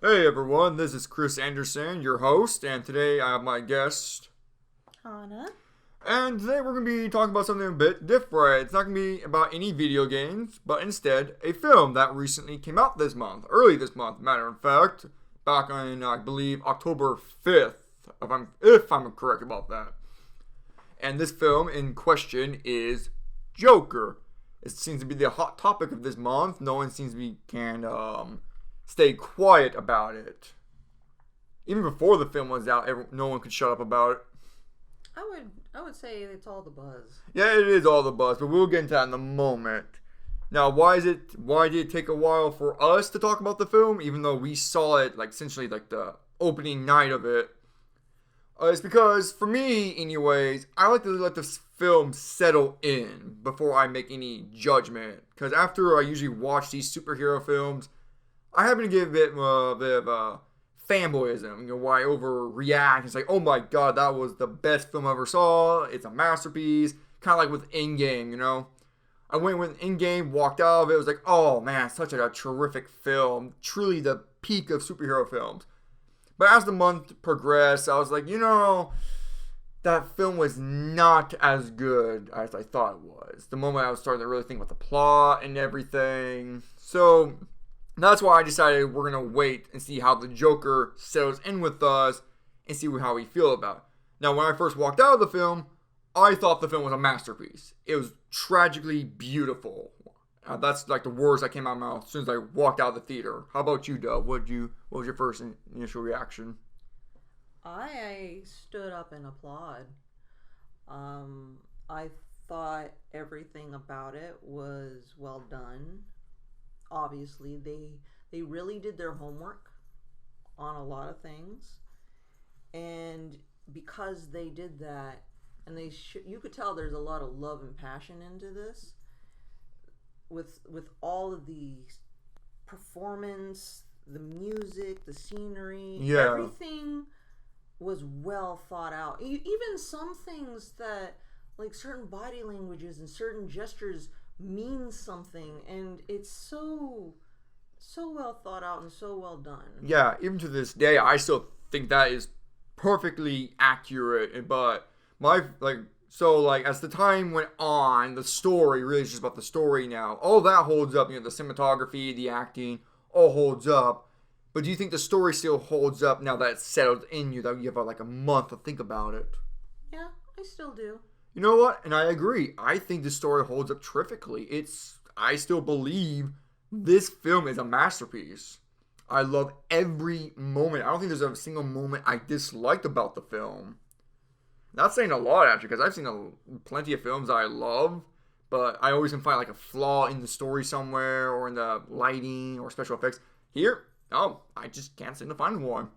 Hey everyone, this is Chris Anderson, your host, and today I have my guest. Hannah. And today we're going to be talking about something a bit different. It's not going to be about any video games, but instead a film that recently came out this month, early this month, matter of fact, back on I believe October 5th, if I'm correct about that. And this film in question is Joker. It seems to be the hot topic of this month. No one seems to be can stay quiet about it. Even before the film was out, no one could shut up about it. I would say it's all the buzz. Yeah, it is all the buzz, but we'll get into that in a moment. Now, why did it take a while for us to talk about the film, even though we saw it like essentially like the opening night of it? It's because for me, anyways, I like to let the film settle in before I make any judgment. Because after I usually watch these superhero films, I happen to give a bit of fanboyism, why I overreact. It's like, oh my god, that was the best film I ever saw. It's a masterpiece. Kind of like with Endgame. I went with Endgame, walked out of it. It was like, oh man, such a terrific film. Truly the peak of superhero films. But as the month progressed, I was like, that film was not as good as I thought it was. The moment I was starting to really think about the plot and everything. So that's why I decided we're going to wait and see how the Joker settles in with us and see how we feel about it. Now, when I first walked out of the film, I thought the film was a masterpiece. It was tragically beautiful. That's like the words that came out of my mouth as soon as I walked out of the theater. How about you, Dub? What was your first initial reaction? I stood up and applaud. I thought everything about it was well done. Obviously, they really did their homework on a lot of things, and because they did that, and you could tell there's a lot of love and passion into this with all of the performance, the music, the scenery, Yeah. everything was well thought out. Even some things that, like certain body languages and certain gestures, mean something, and it's so well thought out and so well done. Yeah, even to this day, I still think that is perfectly accurate. But as the time went on, the story really is just about the story now. All that holds up. The cinematography, the acting, all holds up. But do you think the story still holds up now that it's settled in you? That you have like a month to think about it. Yeah, I still do. You know what? And I agree. I think the story holds up terrifically. I still believe this film is a masterpiece. I love every moment. I don't think there's a single moment I disliked about the film. Not saying a lot actually, because I've seen plenty of films I love, but I always can find like a flaw in the story somewhere or in the lighting or special effects. Here, no, I just can't seem to find one.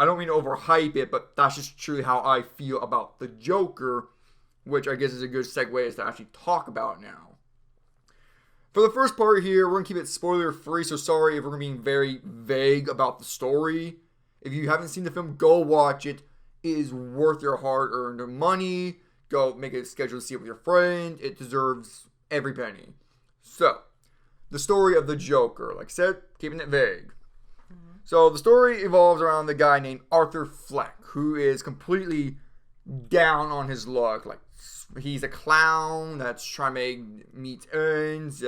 I don't mean to overhype it, but that's just truly how I feel about the Joker, which I guess is a good segue as to actually talk about now. For the first part here, we're going to keep it spoiler free, so sorry if we're going to be very vague about the story. If you haven't seen the film, go watch it. It is worth your hard earned money. Go make a schedule to see it with your friend. It deserves every penny. So, the story of the Joker. Like I said, keeping it vague. So the story evolves around the guy named Arthur Fleck, who is completely down on his luck. Like, he's a clown that's trying to meet ends.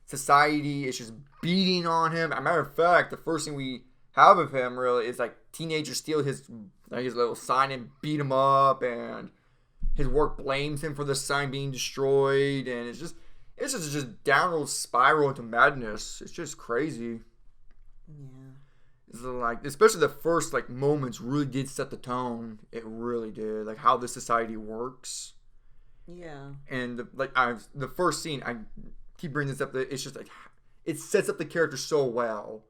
Society is just beating on him. As a matter of fact, the first thing we have of him really is like teenagers steal his little sign and beat him up, and his work blames him for the sign being destroyed, and it's just downward spiral into madness. It's just crazy. Yeah. So, like, especially the first moments really did set the tone. It really did, like how this society works. Yeah. And the first scene, I keep bringing this up. That it's just like it sets up the character so well.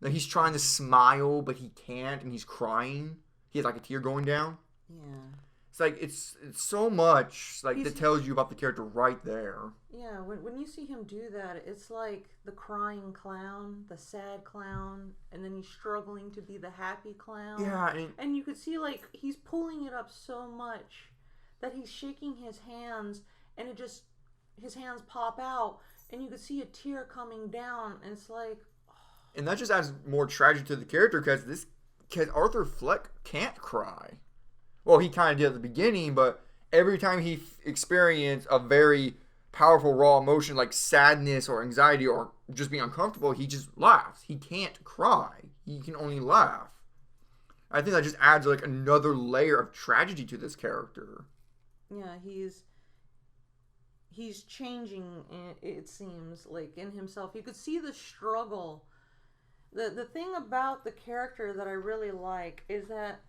Like he's trying to smile, but he can't, and he's crying. He has like a tear going down. Yeah. It's like it's so much that tells you about the character right there. Yeah, when you see him do that, it's like the crying clown, the sad clown, and then he's struggling to be the happy clown. Yeah, and you could see like he's pulling it up so much that he's shaking his hands, and his hands pop out, and you could see a tear coming down, and it's like, oh, And that just adds more tragedy to the character because Arthur Fleck can't cry. Well, he kind of did at the beginning, but every time he experienced a very powerful raw emotion like sadness or anxiety or just being uncomfortable, he just laughs. He can't cry. He can only laugh. I think that just adds like another layer of tragedy to this character. Yeah, he's changing, it seems, like in himself. You could see the struggle. The thing about the character that I really like is that,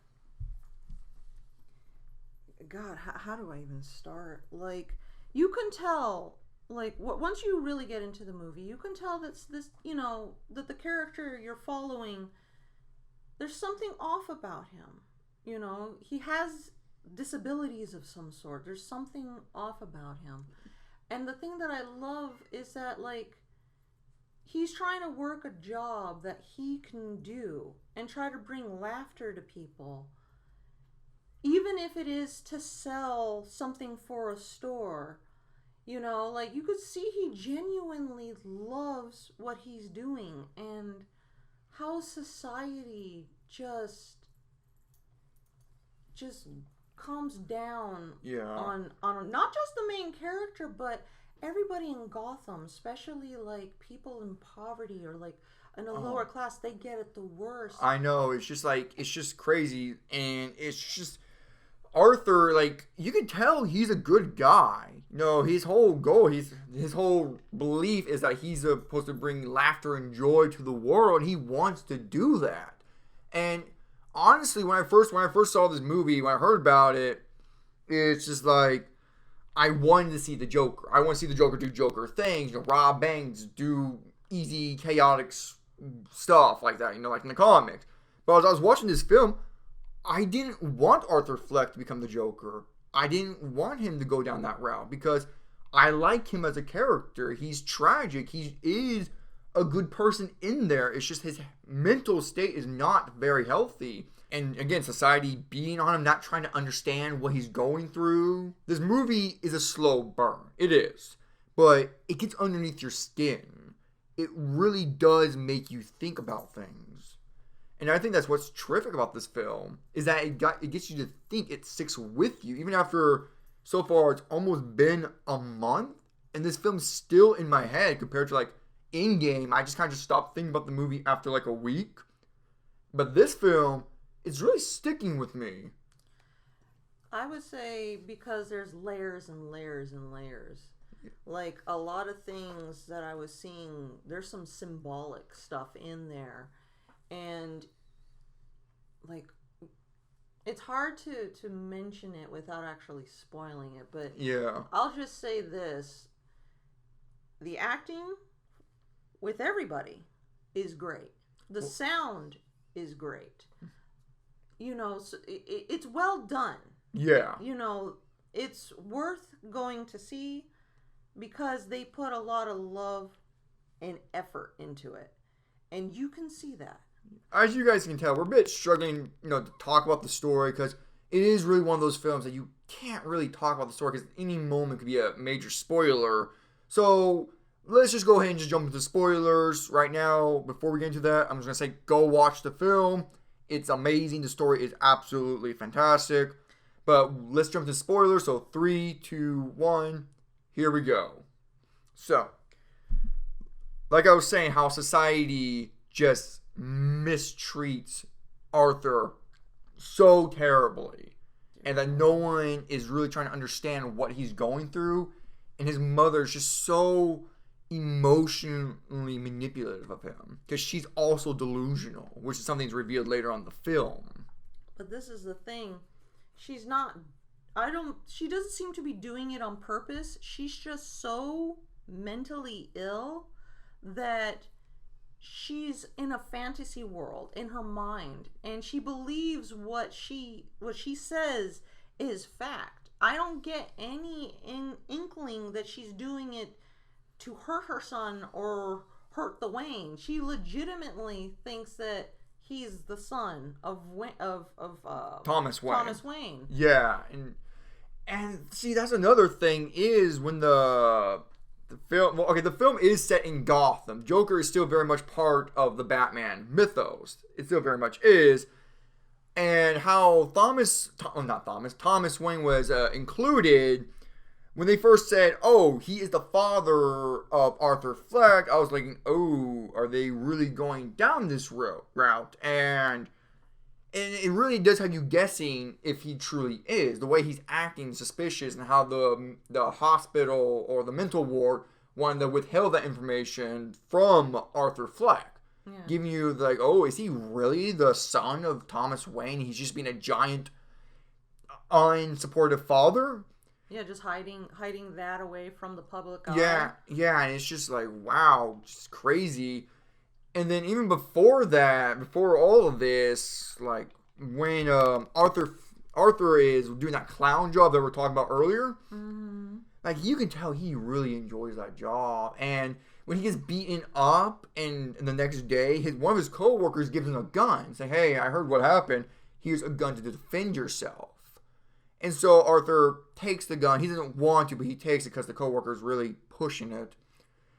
God, how do I even start? Like, you can tell, like, once you really get into the movie, you can tell that that the character you're following, there's something off about him. He has disabilities of some sort. There's something off about him. And the thing that I love is that, like, he's trying to work a job that he can do and try to bring laughter to people. Even if it is to sell something for a store. Like, you could see he genuinely loves what he's doing, and how society just calms down on not just the main character, but everybody in Gotham, especially like people in poverty or like in a lower class. They get it the worst. I know, it's just crazy, and it's just Arthur, like, you can tell he's a good guy. His whole goal, his whole belief is that he's supposed to bring laughter and joy to the world, and he wants to do that. And honestly, when I first saw this movie, when I heard about it, it's just like, I wanted to see the Joker. I want to see the Joker do Joker things, rob banks, do easy, chaotic stuff like that, like in the comics. But as I was watching this film, I didn't want Arthur Fleck to become the Joker. I didn't want him to go down that route because I like him as a character. He's tragic. He is a good person in there. It's just his mental state is not very healthy. And again, society beating on him, not trying to understand what he's going through. This movie is a slow burn. It is. But it gets underneath your skin. It really does make you think about things. And I think that's what's terrific about this film, is that it gets you to think. It sticks with you. Even after, so far, it's almost been a month, and this film's still in my head compared to, like, Endgame. I just kind of stopped thinking about the movie after, like, a week. But this film, it's really sticking with me. I would say because there's layers and layers and layers. Like, a lot of things that I was seeing, there's some symbolic stuff in there. And, like, it's hard to mention it without actually spoiling it. But yeah, I'll just say this. The acting with everybody is great. The sound is great. So it's well done. Yeah. It's worth going to see because they put a lot of love and effort into it. And you can see that. As you guys can tell, we're a bit struggling, to talk about the story because it is really one of those films that you can't really talk about the story because any moment could be a major spoiler. So let's just go ahead and just jump into spoilers right now. Before we get into that, I'm just going to say go watch the film. It's amazing. The story is absolutely fantastic. But let's jump into spoilers. So 3, 2, 1, here we go. So, like I was saying, how society just mistreats Arthur so terribly, and that no one is really trying to understand what he's going through, and his mother is just so emotionally manipulative of him because she's also delusional, which is something that's revealed later on in the film. But this is the thing, she doesn't seem to be doing it on purpose. She's just so mentally ill that she's in a fantasy world in her mind, and she believes what she says is fact. I don't get any inkling that she's doing it to hurt her son or hurt the Wayne. She legitimately thinks that he's the son of Thomas Wayne. Thomas Wayne. Yeah, and see, that's another thing is when the The film is set in Gotham. Joker is still very much part of the Batman mythos. It still very much is. And how Thomas Wayne was included when they first said, "Oh, he is the father of Arthur Fleck." I was like, "Oh, are they really going down this route?" And it really does have you guessing if he truly is. The way he's acting suspicious, and how the hospital or the mental ward wanted to withhold that information from Arthur Fleck. Yeah. Giving you like, oh, is he really the son of Thomas Wayne? He's just being a giant, unsupportive father? Yeah, just hiding that away from the public eye. Yeah, and it's just like, wow, just crazy. And then even before that, before all of this, like when Arthur is doing that clown job that we were talking about earlier, like you can tell he really enjoys that job. And when he gets beaten up, and the next day, one of his co-workers gives him a gun, saying, "Hey, I heard what happened. Here's a gun to defend yourself." And so Arthur takes the gun. He doesn't want to, but he takes it because the co-worker is really pushing it,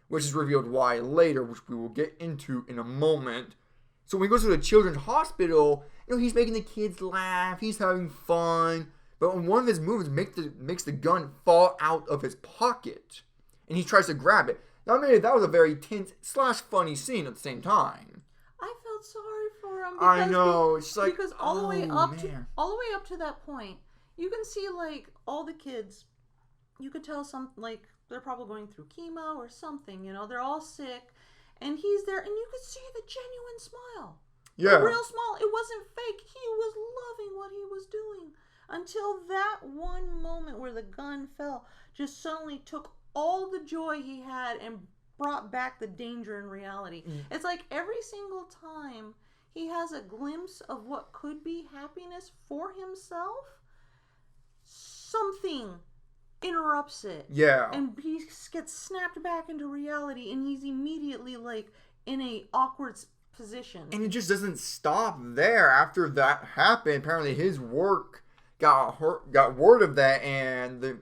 which is revealed why later, which we will get into in a moment. So when he goes to the children's hospital, he's making the kids laugh. He's having fun. But when one of his moves makes the gun fall out of his pocket, and he tries to grab it. Now, maybe that was a very tense / funny scene at the same time. I felt sorry for him. I know. It's like, because all the way up to that point, you can see like all the kids. You could tell they're probably going through chemo or something. They're all sick, and he's there, and you could see the genuine smile. Yeah, the real smile. It wasn't fake. He was loving what he was doing until that one moment where the gun fell just suddenly took all the joy he had and brought back the danger in reality. It's like every single time he has a glimpse of what could be happiness for himself, something interrupts it. Yeah. And he gets snapped back into reality, and he's immediately like in a awkward position. And it just doesn't stop there. After that happened, apparently his work got word of that, and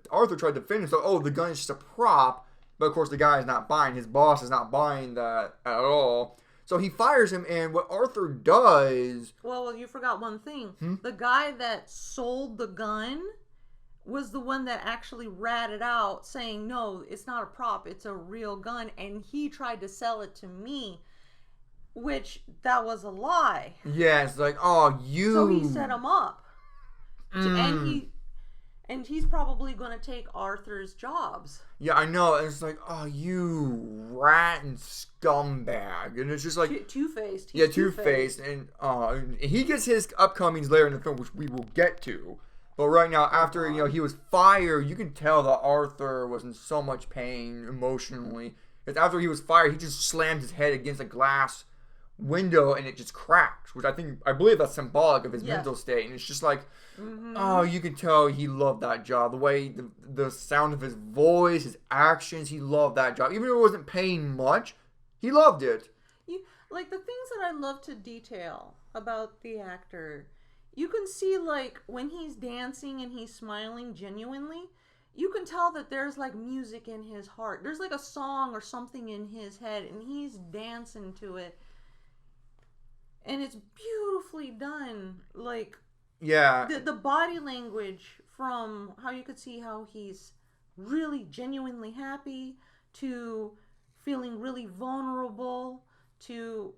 Arthur tried to finish. So, oh, the gun is just a prop, but of course the guy is not buying. His boss is not buying that at all. So he fires him, and what Arthur does... Well, you forgot one thing. The guy that sold the gun was the one that actually ratted out, saying, "No, it's not a prop, it's a real gun," and he tried to sell it to me, which that was a lie. Yeah, it's like, oh, you... So he set him up. And he's probably going to take Arthur's jobs. Yeah, I know. And it's like, oh, you rat and scumbag. And it's just like... Two-faced. Yeah, two-faced. And he gets his upcomings later in the film, which we will get to. But right now, after he was fired, you can tell that Arthur was in so much pain emotionally. Because after he was fired, he just slammed his head against a glass window and it just cracked, which I believe that's symbolic of his mental state. And it's just like, oh, you can tell he loved that job. The way, the sound of his voice, his actions, he loved that job. Even though it wasn't paying much, he loved it. Like the things that I love to detail about the actor, you can see like when he's dancing and he's smiling genuinely, you can tell that there's like music in his heart. There's like a song or something in his head, and he's dancing to it. And it's beautifully done. Like, yeah, the body language, from how you could see how he's really genuinely happy to feeling really vulnerable to,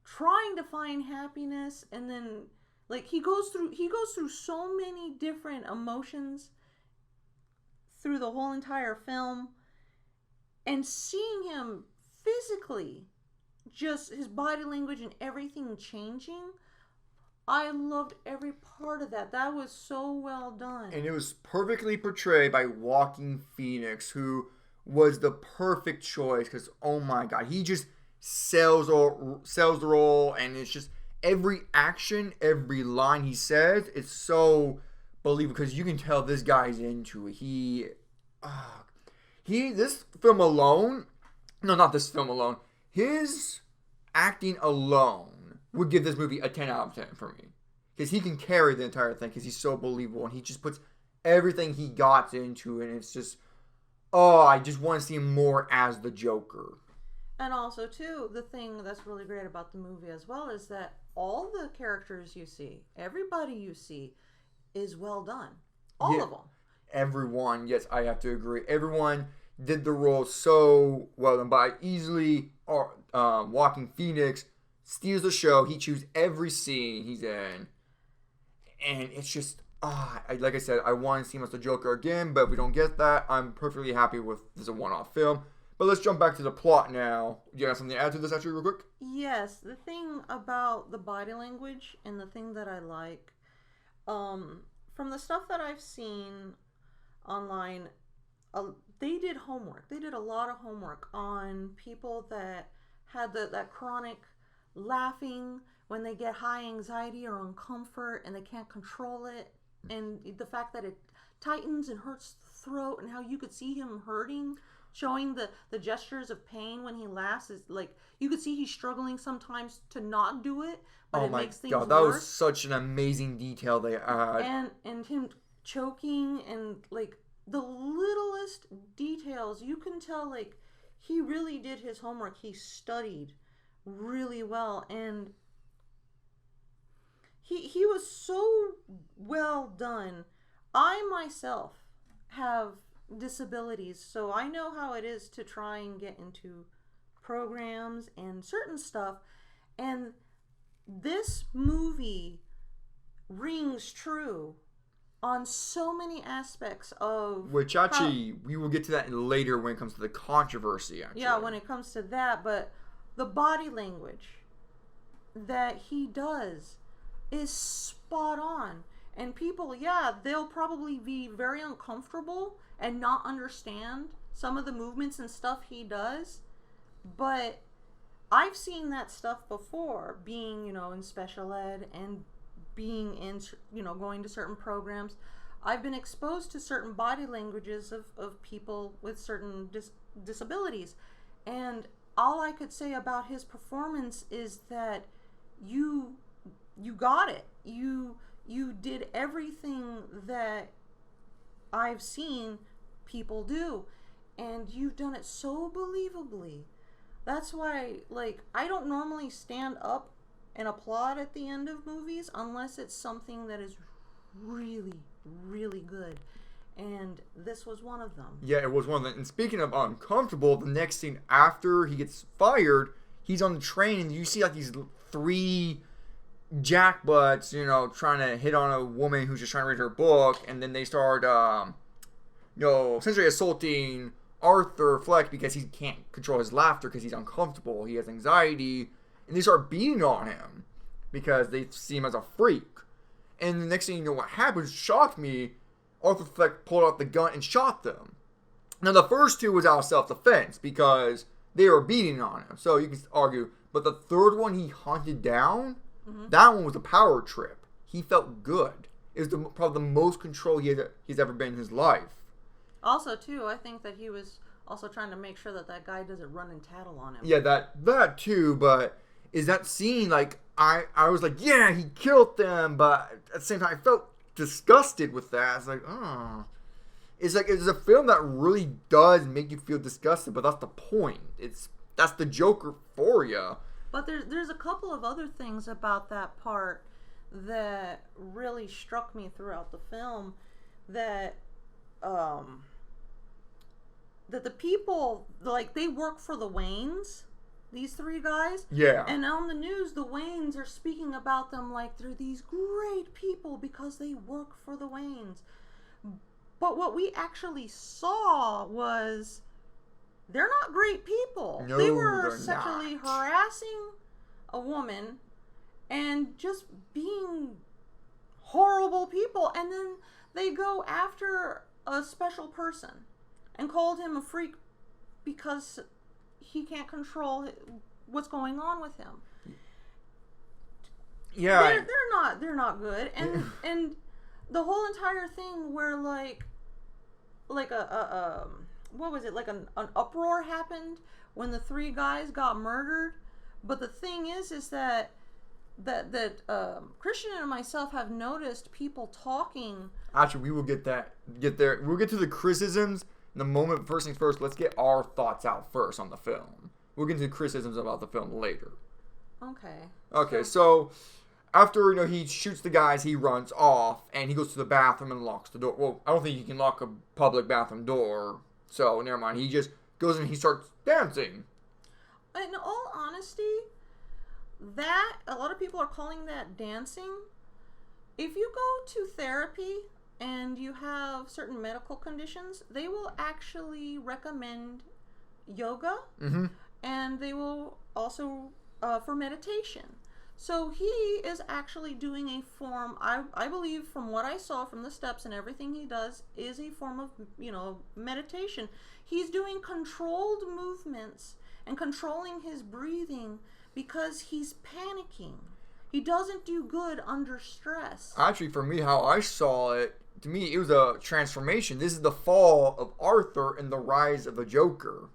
trying to find happiness, and then like he goes through so many different emotions through the whole entire film, and seeing him physically, just his body language and everything changing, I loved every part of that. That was so well done. And it was perfectly portrayed by Joaquin Phoenix, who was the perfect choice, because, oh my God, he just sells the role, and it's just every action, every line he says, it's so believable, because you can tell this guy's into it. This film alone, no, not this film alone, his acting alone would give this movie a 10 out of 10 for me. Because he can carry the entire thing, because he's so believable, and he just puts everything he got into it, and it's just, Oh, I just want to see him more as the Joker. And also, too, the thing that's really great about the movie as well is that all the characters you see, everybody you see, is well done. All Yeah, of them. everyone. Yes, I have to agree. Everyone did the role so well done. By easily, Walking Phoenix steals the show. He chews every scene he's in, and it's just like I said, I want to see him as the Joker again, but if we don't get that, I'm perfectly happy with this a one-off film. But let's jump back to the plot now. You got something to add to this actually real quick? Yes, the thing about the body language and the thing that I like, from the stuff that I've seen online, they did homework. They did a lot of homework on people that had that chronic laughing when they get high anxiety or uncomfort and they can't control it, and the fact that it tightens and hurts the throat, and how you could see him hurting, showing the gestures of pain when he laughs is like you could see he's struggling sometimes to not do it, but Oh it my makes things god, that was worse. such an amazing detail they had. And him choking and like the littlest details you can tell, like he really did his homework. He studied really well, and he was so well done. I myself have disabilities, so I know how it is to try and get into programs and certain stuff, and this movie rings true on so many aspects of Which actually, we will get to that later when it comes to the controversy, actually. yeah, when it comes to that, but the body language that he does is spot on. And people, yeah, they'll probably be very uncomfortable and not understand some of the movements and stuff he does, but I've seen that stuff before, being, in special ed and being in, going to certain programs. I've been exposed to certain body languages of people with certain disabilities. And all I could say about his performance is that you got it. You did everything that I've seen people do, and you've done it so believably. That's why, like, I don't normally stand up and applaud at the end of movies unless it's something that is really, really good. And this was one of them. Yeah, it was one of them. And speaking of uncomfortable, the next scene after he gets fired, he's on the train, and you see like these three jackbutts, trying to hit on a woman who's just trying to read her book, and then they start, essentially assaulting Arthur Fleck because he can't control his laughter because he's uncomfortable. He has anxiety, and they start beating on him because they see him as a freak. And the next thing you know, what happened shocked me. Arthur Fleck pulled out the gun and shot them. Now, the first two was out of self-defense because they were beating on him, so you can argue. But the third one he hunted down, that one was a power trip. He felt good. It was probably the most control he's ever been in his life. Also, too, I think that he was also trying to make sure that guy doesn't run and tattle on him. Yeah, that too, but is that scene, like, I was like, yeah, he killed them, but at the same time, I felt disgusted with that. It's like, oh. It's like, it's a film that really does make you feel disgusted, but that's the point. That's the Joker for you. But there's a couple of other things about that part that really struck me throughout the film, that that the people, like, they work for the Waynes, these three guys. Yeah. And on the news, the Waynes are speaking about them like they're these great people because they work for the Waynes. But what we actually saw was they're not great people. No, they were they're sexually not. harassing a woman and just being horrible people. And then they go after a special person and called him a freak because he can't control what's going on with him. Yeah. They're not good. And the whole entire thing where like a what was it, like an uproar happened when the three guys got murdered. But the thing is that Christian and myself have noticed people talking. Actually, we will get there. We'll get to the criticisms In the moment, first things first, let's get our thoughts out first on the film. We'll get into criticisms about the film later. Okay. So after, he shoots the guys, he runs off, and he goes to the bathroom and locks the door. Well, I don't think you can lock a public bathroom door, so never mind. He just goes in and he starts dancing. In all honesty, that, a lot of people are calling that dancing. If you go to therapy and you have certain medical conditions, they will actually recommend yoga, and they will also for meditation. So he is actually doing a form, I believe from what I saw from the steps and everything he does, is a form of, meditation. He's doing controlled movements and controlling his breathing because he's panicking. He doesn't do good under stress. Actually, for me, how I saw it, to me, it was a transformation. This is the fall of Arthur and the rise of the Joker.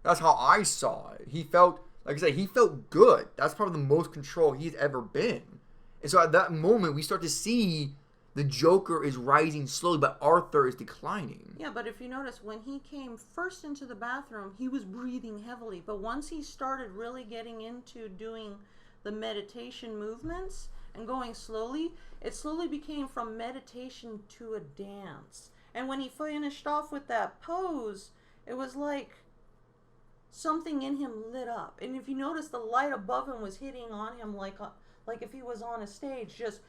That's how I saw it. He felt, like I said, he felt good. That's probably the most control he's ever been. And so at that moment, we start to see the Joker is rising slowly, but Arthur is declining. Yeah, but if you notice, when he came first into the bathroom, he was breathing heavily. But once he started really getting into doing the meditation movements and going slowly, it slowly became from meditation to a dance. And when he finished off with that pose, it was like something in him lit up. And if you notice, the light above him was hitting on him like if he was on a stage, just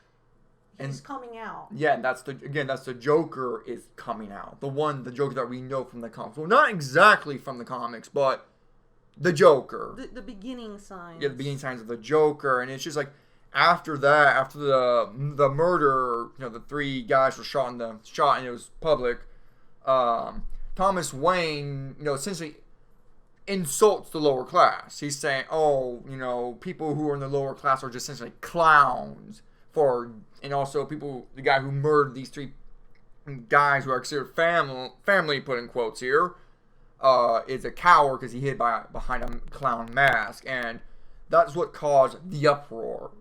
he's coming out. Yeah, and that's the Joker is coming out. The Joker that we know from the comics. Well, not exactly from the comics, but the Joker. The beginning signs. Yeah, the beginning signs of the Joker. And it's just like, after that, after the murder, the three guys were shot and it was public, Thomas Wayne, essentially insults the lower class. He's saying, people who are in the lower class are just essentially clowns and also the guy who murdered these three guys who are considered family, put in quotes here, is a coward because he hid behind a clown mask, and that's what caused the uproar.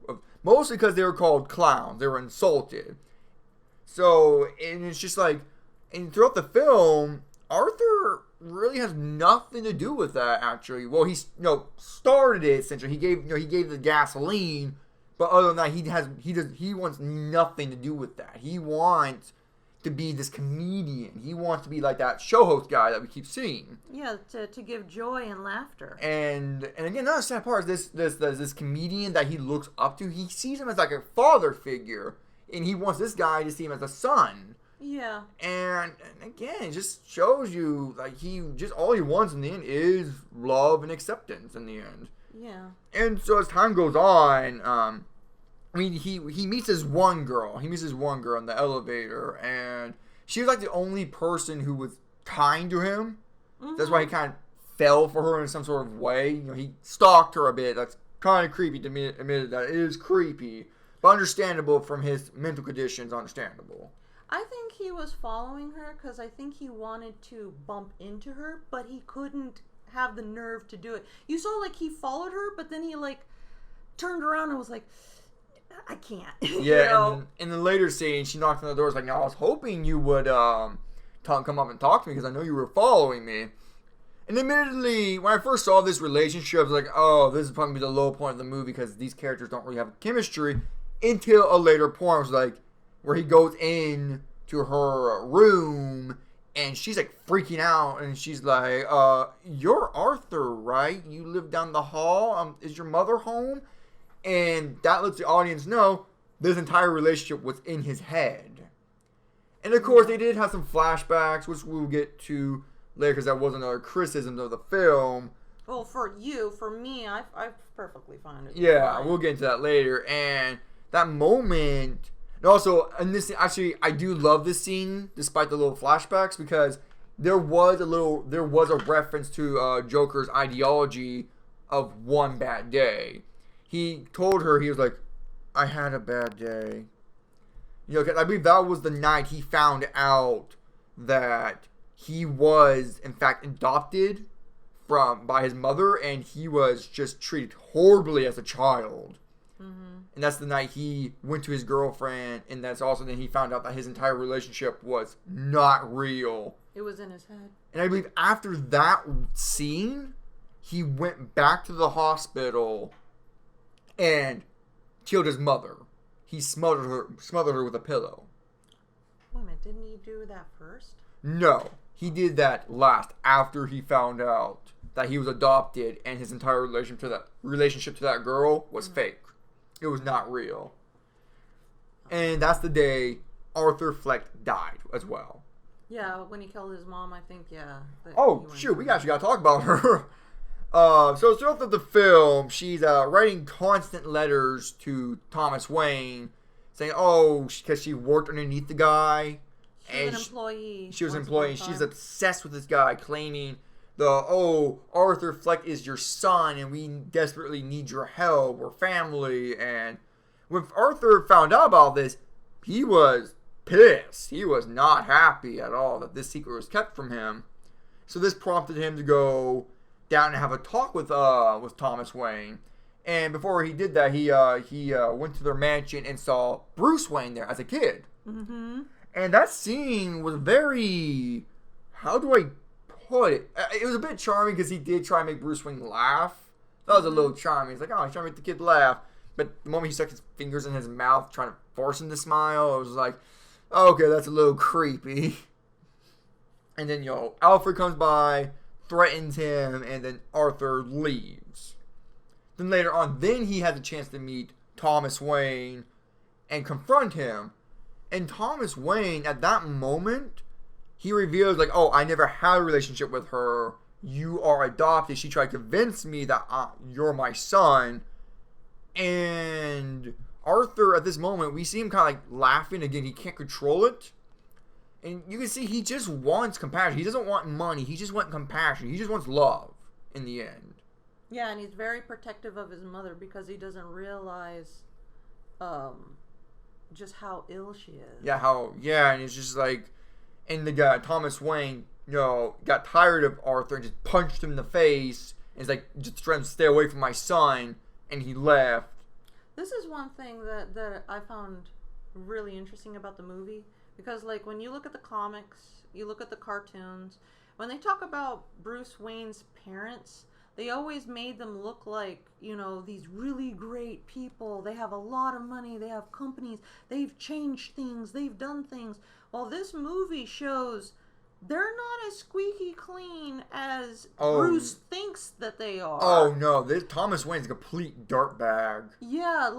Mostly because they were called clowns. They were insulted. So, and it's just like, and throughout the film, Arthur really has nothing to do with that, actually. Well, he started it, essentially. He gave the gasoline, but other than that, he wants nothing to do with that. He wants to be this comedian. He wants to be like that show host guy that we keep seeing. Yeah, to give joy and laughter. And again, another sad part is this comedian that he looks up to. He sees him as like a father figure, and he wants this guy to see him as a son. Yeah. And again, it just shows you like all he wants in the end is love and acceptance in the end. Yeah. And so as time goes on, he meets this one girl. He meets this one girl in the elevator, and she was like the only person who was kind to him. Mm-hmm. That's why he kind of fell for her in some sort of way. He stalked her a bit. That's kind of creepy to me. Admitted that it is creepy, but understandable from his mental conditions. Understandable. I think he was following her because I think he wanted to bump into her, but he couldn't have the nerve to do it. You saw like he followed her, but then he like turned around and was like, I can't. Yeah, and in the later scene, she knocked on the door. It's like, no, I was hoping you would come up and talk to me because I know you were following me. And admittedly, when I first saw this relationship, I was like, oh, this is probably the low point of the movie because these characters don't really have chemistry. Until a later point, was like where he goes in to her room and she's like freaking out and she's like, you're Arthur, right? You live down the hall. Is your mother home? And that lets the audience know this entire relationship was in his head. And of course, they did have some flashbacks, which we'll get to later because that was another criticism of the film. Well, for me, I perfectly fine. Yeah, we'll get into that later. And that moment, and also, and this actually, I do love this scene despite the little flashbacks because there was a reference to Joker's ideology of one bad day. He told her, he was like, I had a bad day. Cause I believe that was the night he found out that he was, in fact, adopted by his mother, and he was just treated horribly as a child. Mm-hmm. And that's the night he went to his girlfriend, and that's also then he found out that his entire relationship was not real. It was in his head. And I believe after that scene, he went back to the hospital and killed his mother. He smothered her with a pillow. Wait a minute, didn't he do that first? No, he did that last, after he found out that he was adopted and his entire relationship to that girl was fake. It was not real. And that's the day Arthur Fleck died as well. Yeah, when he killed his mom, I think, yeah. Oh, shoot, we actually got to talk about her. So throughout the film, she's writing constant letters to Thomas Wayne saying, because she worked underneath the guy. She was an employee. She was an employee. She's obsessed with this guy, claiming Arthur Fleck is your son, and we desperately need your help. We're family. And when Arthur found out about this, he was pissed. He was not happy at all that this secret was kept from him. So this prompted him to go down and have a talk with Thomas Wayne. And before he did that, he went to their mansion and saw Bruce Wayne there as a kid. Mm-hmm. And that scene was very, how do I put it? It was a bit charming because he did try to make Bruce Wayne laugh. That was a little charming. He's like, he's trying to make the kid laugh. But the moment he stuck his fingers in his mouth trying to force him to smile, it was like, okay, that's a little creepy. And then, Alfred comes by, threatens him, and then Arthur leaves. Then later on, he has a chance to meet Thomas Wayne and confront him. And Thomas Wayne, at that moment, he reveals, I never had a relationship with her. You are adopted. She tried to convince me that you're my son. And Arthur, at this moment, we see him kind of laughing again. He can't control it. And you can see he just wants compassion. He doesn't want money. He just wants compassion. He just wants love in the end. Yeah, and he's very protective of his mother because he doesn't realize just how ill she is. And it's just and the guy, Thomas Wayne, got tired of Arthur and just punched him in the face. And he's just trying to stay away from my son. And he left. This is one thing that I found really interesting about the movie. Because, when you look at the comics, you look at the cartoons, when they talk about Bruce Wayne's parents, they always made them look like, these really great people. They have a lot of money. They have companies. They've changed things. They've done things. Well, this movie shows they're not as squeaky clean as Bruce thinks that they are. Oh, no. Thomas Wayne's a complete dirtbag. Yeah,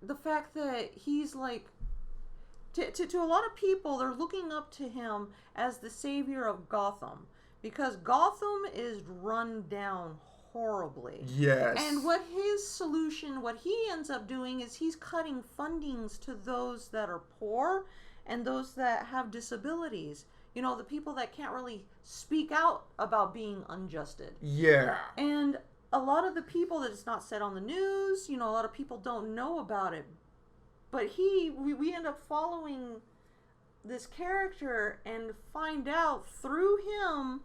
the fact that he's, To a lot of people, they're looking up to him as the savior of Gotham. Because Gotham is run down horribly. Yes. And what his solution, what he ends up doing is he's cutting fundings to those that are poor and those that have disabilities. The people that can't really speak out about being unjusted. Yeah. And a lot of the people that it's not said on the news, a lot of people don't know about it. But we end up following this character and find out through him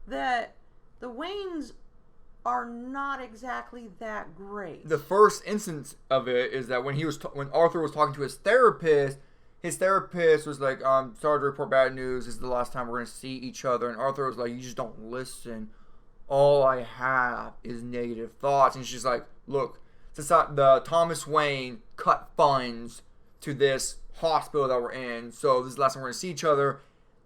that the Waynes are not exactly that great. The first instance of it is that when Arthur was talking to his therapist was like, sorry to report bad news. This is the last time we're going to see each other. And Arthur was like, you just don't listen. All I have is negative thoughts. And she's like, look, the Thomas Wayne cut funds to this hospital that we're in, so this is the last time we're going to see each other.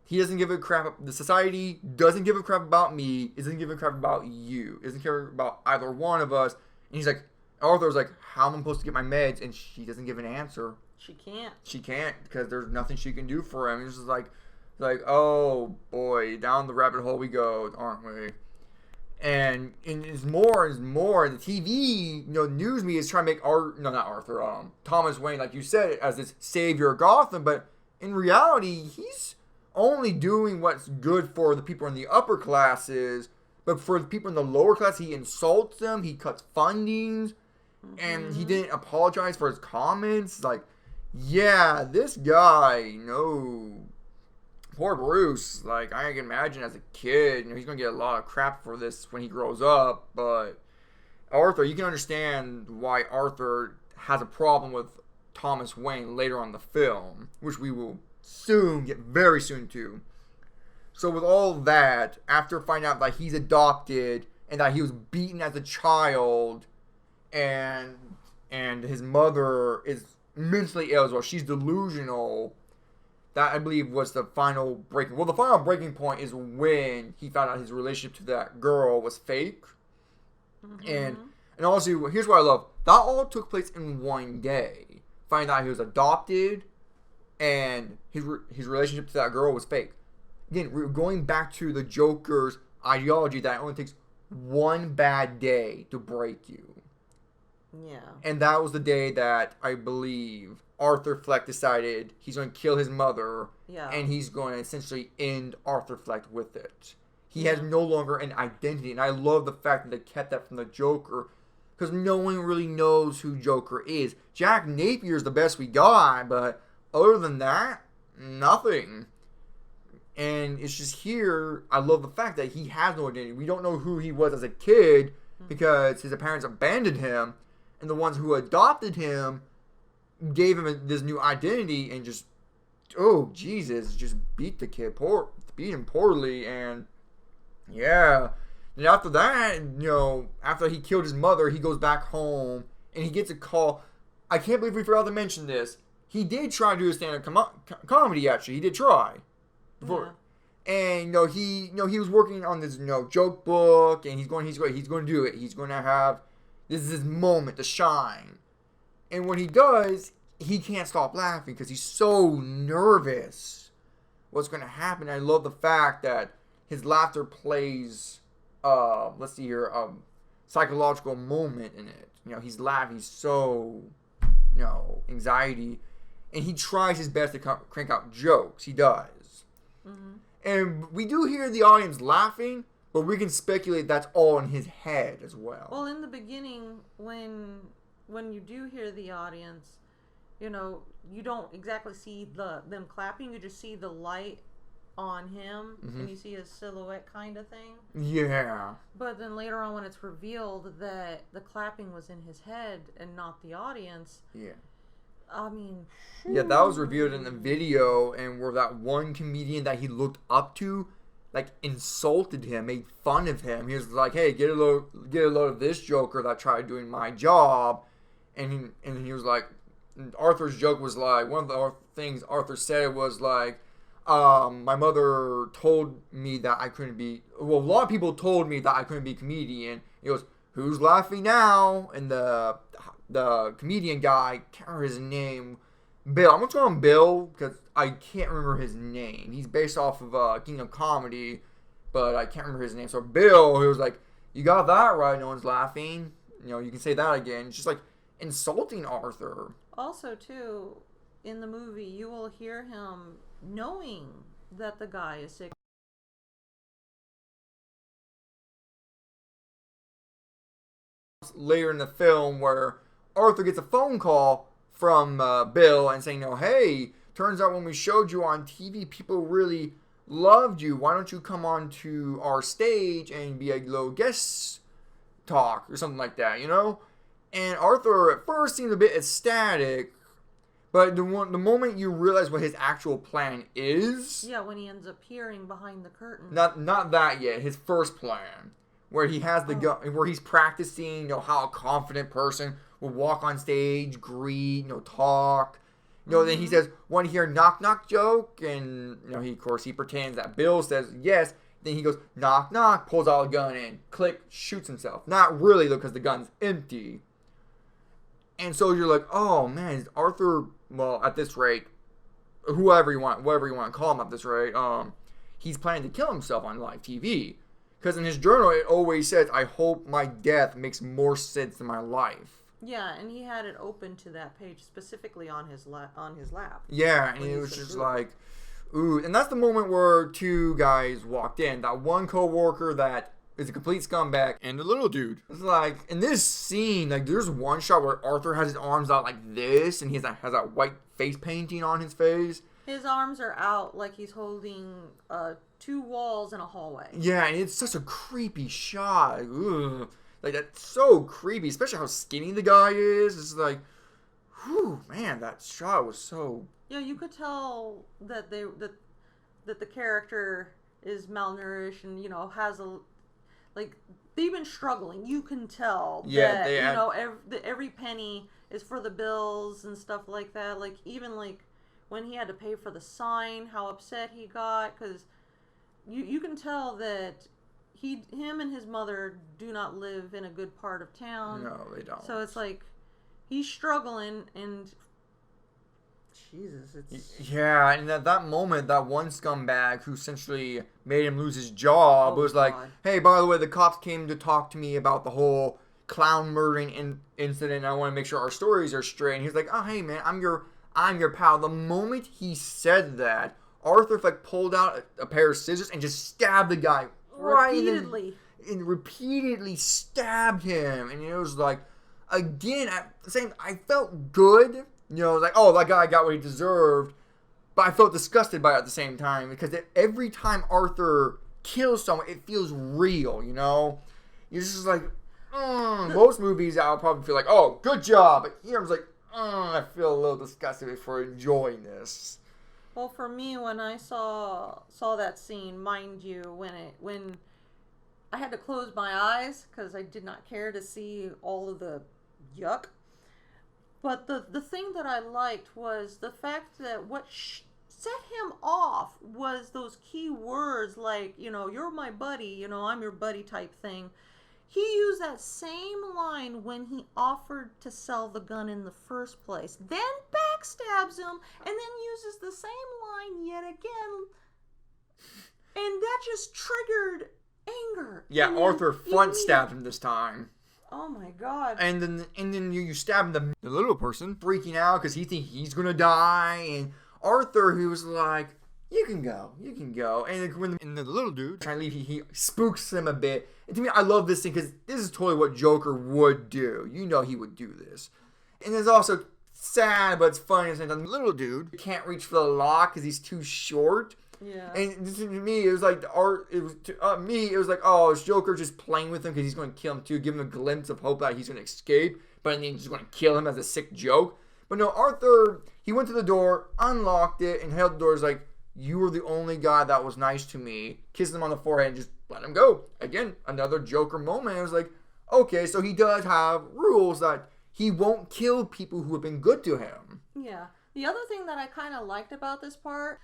He doesn't give a crap. The society doesn't give a crap about me. Doesn't give a crap about you. Doesn't care about either one of us. And he's like, Arthur's like, how am I supposed to get my meds? And she doesn't give an answer. She can't. She can't because there's nothing she can do for him. It's just like, oh boy, down the rabbit hole we go, aren't we? And it's more and more. The TV, news media is trying to make Thomas Wayne, like you said, as this savior of Gotham. But in reality, he's only doing what's good for the people in the upper classes. But for the people in the lower class, he insults them. He cuts fundings, and he didn't apologize for his comments. This guy, poor Bruce, I can imagine as a kid, he's going to get a lot of crap for this when he grows up, but Arthur, you can understand why Arthur has a problem with Thomas Wayne later on in the film, which we will get very soon to. So with all that, after finding out that he's adopted and that he was beaten as a child, and his mother is mentally ill as well, she's delusional. That I believe was the final breaking. Well, the final breaking point is when he found out his relationship to that girl was fake, and also here's what I love: that all took place in one day. Finding out he was adopted, and his relationship to that girl was fake. Again, we're going back to the Joker's ideology that it only takes one bad day to break you. Yeah. And that was the day that I believe Arthur Fleck decided he's going to kill his mother. Yeah. And he's going to essentially end Arthur Fleck with it. He has no longer an identity. And I love the fact that they kept that from the Joker. Because no one really knows who Joker is. Jack Napier's the best we got. But other than that, nothing. And it's just here, I love the fact that he has no identity. We don't know who he was as a kid because his parents abandoned him. And the ones who adopted him gave him this new identity and just, oh, Jesus, just beat the kid, beat him poorly. And, yeah. And after that, after he killed his mother, he goes back home and he gets a call. I can't believe we forgot to mention this. He did try to do a stand-up comedy, actually. He did try. Before. Yeah. And, he was working on this, joke book, and he's going to do it. He's going to have, this is his moment to shine. And when he does, he can't stop laughing because he's so nervous what's going to happen. I love the fact that his laughter plays, let's see here, psychological moment in it. He's laughing, he's so, anxiety. And he tries his best to crank out jokes. He does. Mm-hmm. And we do hear the audience laughing, but we can speculate that's all in his head as well. Well, in the beginning, when you do hear the audience, you don't exactly see them clapping. You just see the light on him, and you see a silhouette kind of thing. Yeah. But then later on, when it's revealed that the clapping was in his head and not the audience. Yeah. I mean, yeah, that was revealed in the video, and where that one comedian that he looked up to, insulted him, made fun of him. He was like, "Hey, get a load of this Joker that tried doing my job," and he was like, Arthur's joke was like, one of the things Arthur said was like, my mother told me that I couldn't be. Well, a lot of people told me that I couldn't be a comedian. He goes, "Who's laughing now?" And the comedian guy, can't remember his name, Bill. I'm going to call him Bill because I can't remember his name. He's based off of King of Comedy, but I can't remember his name. So Bill, he was like, "You got that right, no one's laughing. You can say that again." It's just insulting Arthur. Also, too, in the movie, you will hear him knowing that the guy is sick. Later in the film where Arthur gets a phone call from Bill and saying, "Hey, turns out when we showed you on TV, people really loved you. Why don't you come on to our stage and be a little guest talk," or something like that, And Arthur at first seemed a bit ecstatic, but the moment you realize what his actual plan is... Yeah, when he ends up peering behind the curtain. Not that yet, his first plan. Where he has the gun, where he's practicing, how a confident person will walk on stage, greet, talk. Then he says, "Want to hear a knock knock joke?" And he pretends that Bill says yes. Then he goes, "Knock knock," pulls out a gun and click, shoots himself. Not really though, because the gun's empty. And so you're like, oh man, is Arthur? Well, at this rate, whatever you want to call him at this rate, he's planning to kill himself on live TV. Because in his journal, it always says, "I hope my death makes more sense than my life." Yeah, and he had it open to that page specifically on his lap. Yeah, and it was just like, ooh. And that's the moment where two guys walked in. That one co-worker that is a complete scumbag, and the little dude. It's like, in this scene, there's one shot where Arthur has his arms out like this, and he has that white face painting on his face. His arms are out like he's holding 2 walls in a hallway. Yeah, and it's such a creepy shot. Ugh. That's so creepy, especially how skinny the guy is. It's like, whew, man, that shot was so... Yeah, you could tell that that the character is malnourished and has a like they've been struggling. You can tell that every penny is for the bills and stuff like that. Like even like when he had to pay for the sign, how upset he got because you can tell that him and his mother do not live in a good part of town. No, they don't. So it's like he's struggling and Jesus, yeah, and at that moment, that one scumbag who essentially made him lose his job was like, "Hey, by the way, the cops came to talk to me about the whole clown murdering incident. I want to make sure our stories are straight." And he's like, "Oh, hey, man, I'm your pal." The moment he said that, Arthur pulled out a pair of scissors and just stabbed the guy repeatedly. And repeatedly stabbed him, and it was like, again, at the same, I felt good. Like, oh, that guy got what he deserved. But I felt disgusted by it at the same time. Because every time Arthur kills someone, it feels real, It's just like, most movies I'll probably feel like, oh, good job. But here I was like, I feel a little disgusted for enjoying this. Well, for me, when I saw that scene, mind you, when I had to close my eyes because I did not care to see all of the yuck. But the thing that I liked was the fact that what set him off was those key words like, you're my buddy, I'm your buddy type thing. He used that same line when he offered to sell the gun in the first place. Then backstabs him and then uses the same line yet again. And that just triggered anger. Yeah, Arthur front stabbed him this time. Oh my god. And then you stab the little person, freaking out because he thinks he's going to die. And Arthur, who was like, you can go. And when the little dude trying to leave, he spooks him a bit. And to me, I love this thing because this is totally what Joker would do. He would do this. And it's also sad, but it's funny. The little dude can't reach for the lock because he's too short. Yeah. And to me, it was like it was like, oh, it's Joker just playing with him because he's going to kill him too, give him a glimpse of hope that he's going to escape, but then he's just going to kill him as a sick joke. But no, Arthur, he went to the door, unlocked it, and held the door. He's like, you were the only guy that was nice to me. Kissed him on the forehead and just let him go. Again, another Joker moment. It was like, okay, so he does have rules that he won't kill people who have been good to him. Yeah. The other thing that I kind of liked about this part,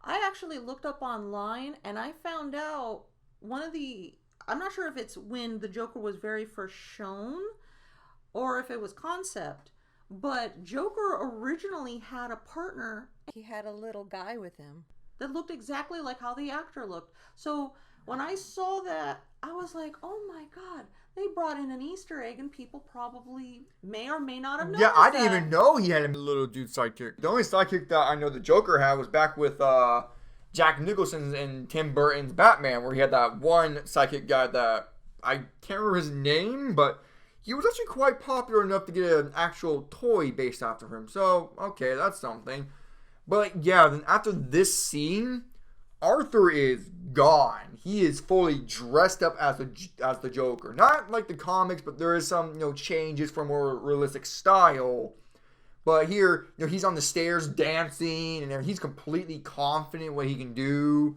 I actually looked up online and I found out I'm not sure if it's when the Joker was very first shown or if it was concept, but Joker originally had a partner. He had a little guy with him that looked exactly like how the actor looked. So when I saw that, I was like, oh my God, they brought in an Easter egg and people probably may or may not have noticed. Yeah, I didn't even know he had a little dude sidekick. The only sidekick that I know the Joker had was back with Jack Nicholson and Tim Burton's Batman, where he had that one sidekick guy that I can't remember his name, but he was actually quite popular enough to get an actual toy based after him. So, okay, that's something. But yeah, then after this scene, Arthur is gone. He is fully dressed up as the Joker. Not like the comics, but there is some changes for more realistic style. But here, he's on the stairs dancing, and he's completely confident what he can do.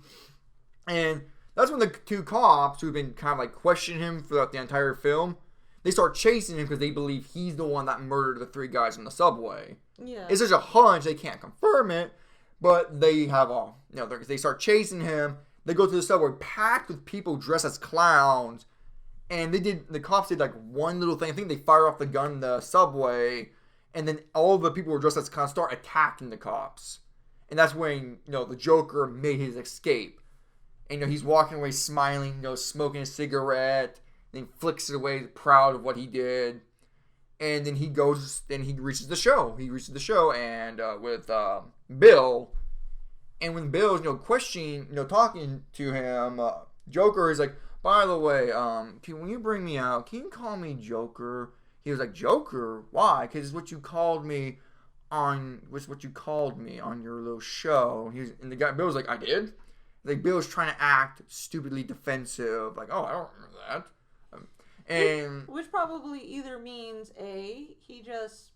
And that's when the two cops, who've been kind of questioning him throughout the entire film, they start chasing him because they believe he's the one that murdered the three guys in the subway. Yeah. It's just a hunch. They can't confirm it, but they have they start chasing him. They go to the subway packed with people dressed as clowns, and the cops did one little thing. I think they fired off the gun in the subway, and then all the people who were dressed as clowns start attacking the cops. And that's when, the Joker made his escape. And, he's walking away smiling, smoking a cigarette, and he flicks it away, proud of what he did. And then he reaches the show. He reaches the show and with Bill. And when Bill's, questioning, talking to him, Joker is like, by the way, when you bring me out, can you call me Joker? He was like, Joker? Why? Because it's what you called me on your little show. And the guy, Bill was like, I did? Bill's trying to act stupidly defensive. Like, oh, I don't remember that. Which probably either means he just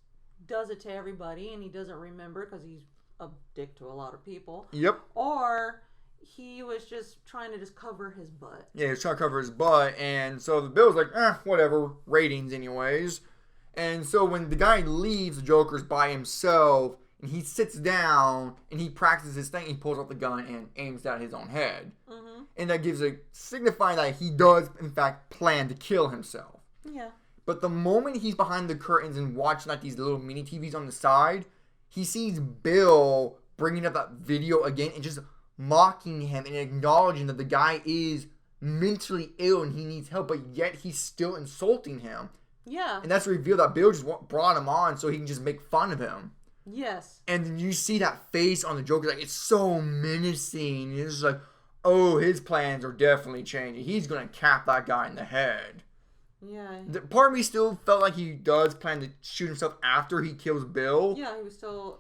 does it to everybody and he doesn't remember because he's a dick to a lot of people. Yep. Or he was just trying to just cover his butt. Yeah, he was trying to cover his butt, and so the Bill's like, whatever, ratings anyways. And so when the guy leaves, the Joker's by himself, and he sits down, and he practices his thing, he pulls out the gun and aims at his own head. Mm-hmm. And that gives a signifying that he does, in fact, plan to kill himself. Yeah. But the moment he's behind the curtains and watching like these little mini TVs on the side, he sees Bill bringing up that video again and just mocking him and acknowledging that the guy is mentally ill and he needs help, but yet he's still insulting him. Yeah. And that's revealed that Bill just brought him on so he can just make fun of him. Yes. And then you see that face on the Joker, like, it's so menacing. It's just like, oh, his plans are definitely changing. He's going to cap that guy in the head. Yeah. Part of me still felt like he does plan to shoot himself after he kills Bill. Yeah, he was still...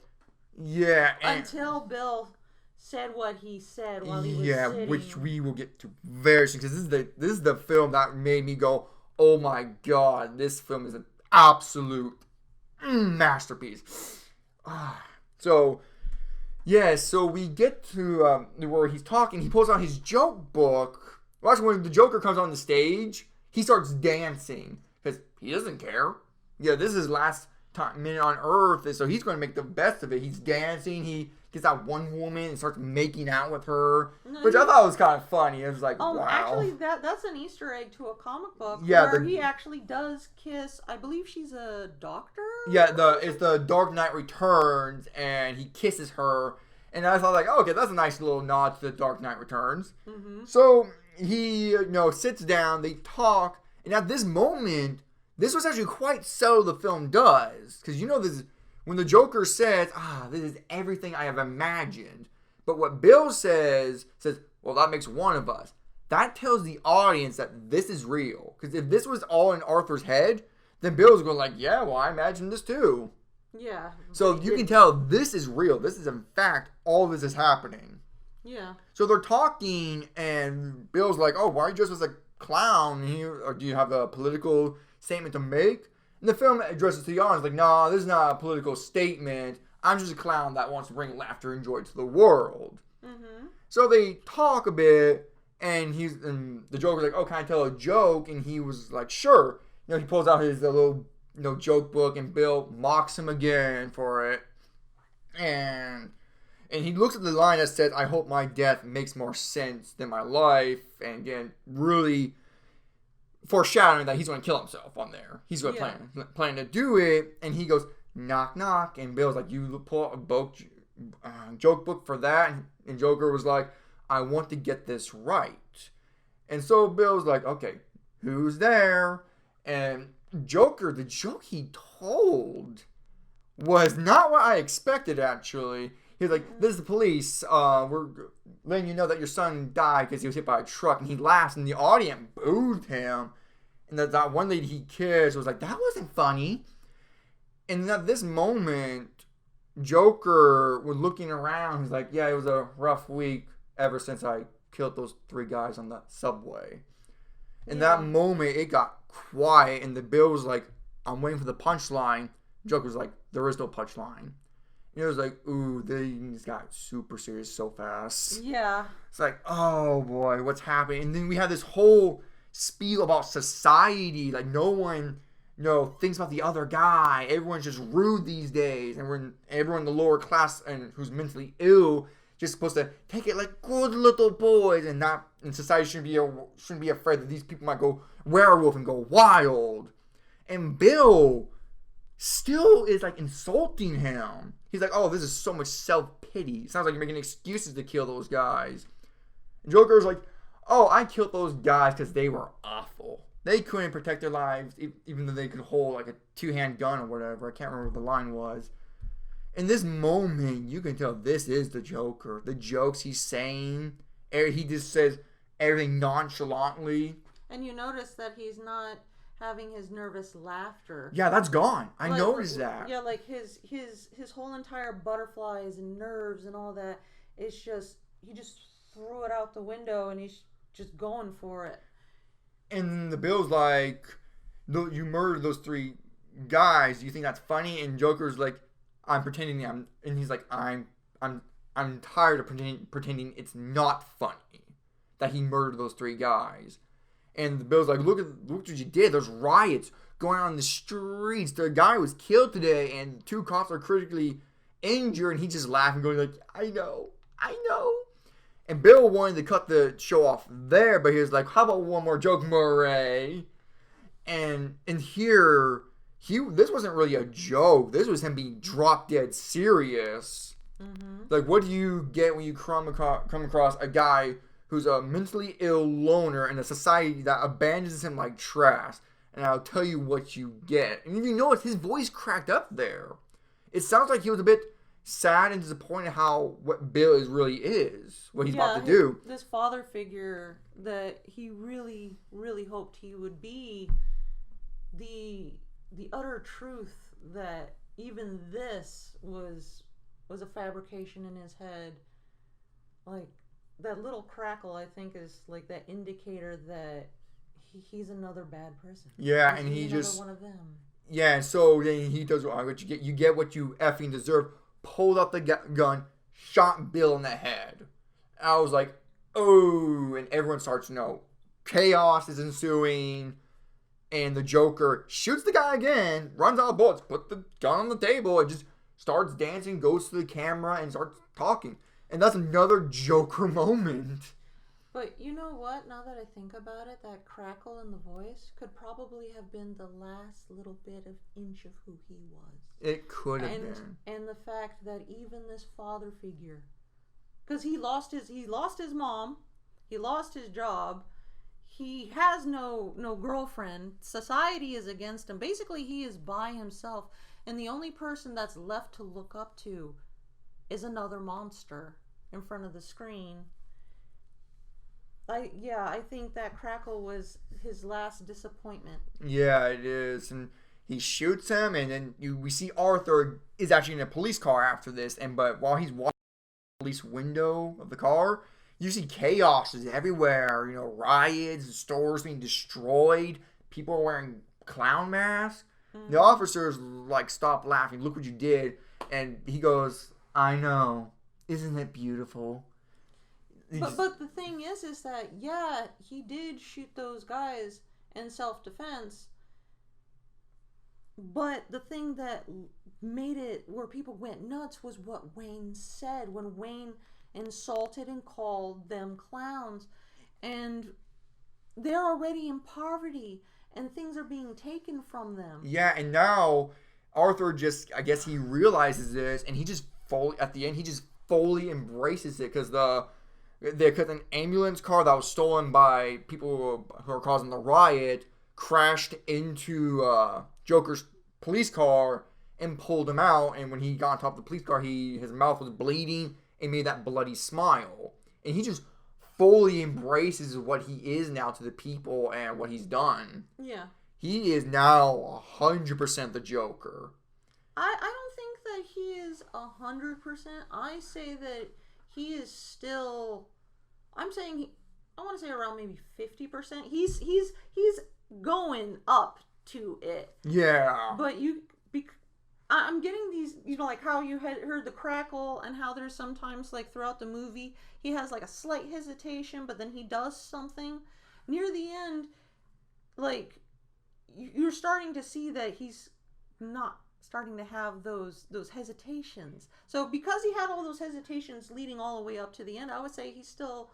Yeah. Until Bill said what he said while he was sitting. Yeah, which we will get to very soon. Because this is the film that made me go, oh my god, this film is an absolute masterpiece. So, yeah, so we get to where he's talking. He pulls out his joke book. Well, actually, when the Joker comes on the stage, he starts dancing because he doesn't care. Yeah, this is his last minute on Earth, and so he's going to make the best of it. He's dancing. He gets that one woman and starts making out with her, which I thought was kind of funny. It was like, wow. Actually, that's an Easter egg to a comic book where he actually does kiss, I believe she's a doctor? Yeah, it's the Dark Knight Returns, and he kisses her, and I thought, like, oh, okay, that's a nice little nod to the Dark Knight Returns. Mm-hmm. So he, sits down, they talk, and at this moment, this was actually quite so the film does, because this when the Joker says, this is everything I have imagined. But what Bill says, well, that makes one of us. That tells the audience that this is real. Because if this was all in Arthur's head, then Bill's going like, yeah, well, I imagined this too. Yeah. So you can tell this is real. This is, in fact, all this is happening. Yeah. So they're talking, and Bill's like, oh, why are you dressed as a clown? Or do you have a political statement to make? And the film addresses the audience like, no, this is not a political statement. I'm just a clown that wants to bring laughter and joy to the world. Mm-hmm. So they talk a bit, and the Joker's like, oh, can I tell a joke? And he was like, sure. He pulls out his little joke book, and Bill mocks him again for it. And he looks at the line that says, I hope my death makes more sense than my life. And again, really foreshadowing that he's going to kill himself on there. He's going to plan to do it, and he goes, knock, knock, and Bill's like, you pull out a joke book for that? And Joker was like, I want to get this right. And so Bill's like, okay, who's there? And Joker, the joke he told was not what I expected, actually. He was like, this is the police. We're letting you know that your son died because he was hit by a truck. And he laughs, and the audience booed him. And that one lady he kissed was like, that wasn't funny. And at this moment, Joker was looking around. He's like, yeah, it was a rough week ever since I killed those 3 guys on that subway. In that moment, it got quiet, and the Bill was like, I'm waiting for the punchline. Joker was like, there is no punchline. And it was like, ooh, things got super serious so fast. Yeah. It's like, oh boy, what's happening? And then we had this whole spiel about society. Like, no one, thinks about the other guy. Everyone's just rude these days. And everyone in the lower class and who's mentally ill just supposed to take it like good little boys, and society shouldn't be afraid that these people might go werewolf and go wild. And Bill still is like insulting him. He's like, oh, this is so much self-pity. Sounds like you're making excuses to kill those guys. And Joker's like, oh, I killed those guys because they were awful. They couldn't protect their lives, even though they could hold like a 2-hand gun or whatever. I can't remember what the line was. In this moment, you can tell this is the Joker. The jokes he's saying, he just says everything nonchalantly. And you notice that he's not having his nervous laughter. Yeah, that's gone. I noticed that. Yeah, like his whole entire butterflies and nerves and all that is just, he just threw it out the window and he's just going for it. And the Bill's like, you murdered those 3 guys. Do you think that's funny? And Joker's like, I'm pretending and he's like, I'm I'm tired of pretending it's not funny that he murdered those 3 guys. And Bill's like, look what you did. There's riots going on in the streets. The guy was killed today, and 2 cops are critically injured. And he's just laughing, going like, I know. And Bill wanted to cut the show off there, but he was like, how about one more joke, Murray? And here, this wasn't really a joke. This was him being drop dead serious. Mm-hmm. Like, what do you get when you come across a guy who's a mentally ill loner in a society that abandons him like trash? And I'll tell you what you get. And if you notice, his voice cracked up there. It sounds like he was a bit sad and disappointed what Bill really is, what he's about to do. This father figure that he really, really hoped he would be, the utter truth that even this was a fabrication in his head. Like, that little crackle, I think, is like that indicator that he's another bad person. Yeah, and he's just one of them. Yeah, and so then he does what you get. You get what you effing deserve. Pulled up the gun, shot Bill in the head. I was like, oh, and everyone starts, chaos is ensuing, and the Joker shoots the guy again, runs out of bullets, put the gun on the table, and just starts dancing, goes to the camera, and starts talking. And that's another Joker moment. But you know what? Now that I think about it, that crackle in the voice could probably have been the last little bit of inch of who he was. It could have been. And the fact that even this father figure, because he lost his mom, he lost his job, he has no girlfriend. Society is against him. Basically, he is by himself, and the only person that's left to look up to is another monster in front of the screen. I think that crackle was his last disappointment. Yeah, it is. And he shoots him, and then we see Arthur is actually in a police car after this. But while he's watching the police window of the car, you see chaos is everywhere. Riots, stores being destroyed, people are wearing clown masks. Mm-hmm. The officers stop laughing. Look what you did. And he goes, I know. Isn't it beautiful? But the thing is that, yeah, he did shoot those guys in self-defense. But the thing that made it where people went nuts was what Wayne said when Wayne insulted and called them clowns. And they're already in poverty, and things are being taken from them. Yeah, and now Arthur I guess he realizes this, and at the end, he just fully embraces it, because an ambulance car that was stolen by people who are causing the riot crashed into Joker's police car and pulled him out. And when he got on top of the police car, his mouth was bleeding and made that bloody smile. And he just fully embraces what he is now to the people and what he's done. Yeah. He is now 100% the Joker. I don't think that he is 100%. I say that he is still, I want to say around maybe 50%. He's going up to it. Yeah. But I'm getting these, like how you had heard the crackle, and how there's sometimes throughout the movie he has a slight hesitation, but then he does something near the end. You're starting to see that he's not starting to have those hesitations. So because he had all those hesitations leading all the way up to the end, I would say he's still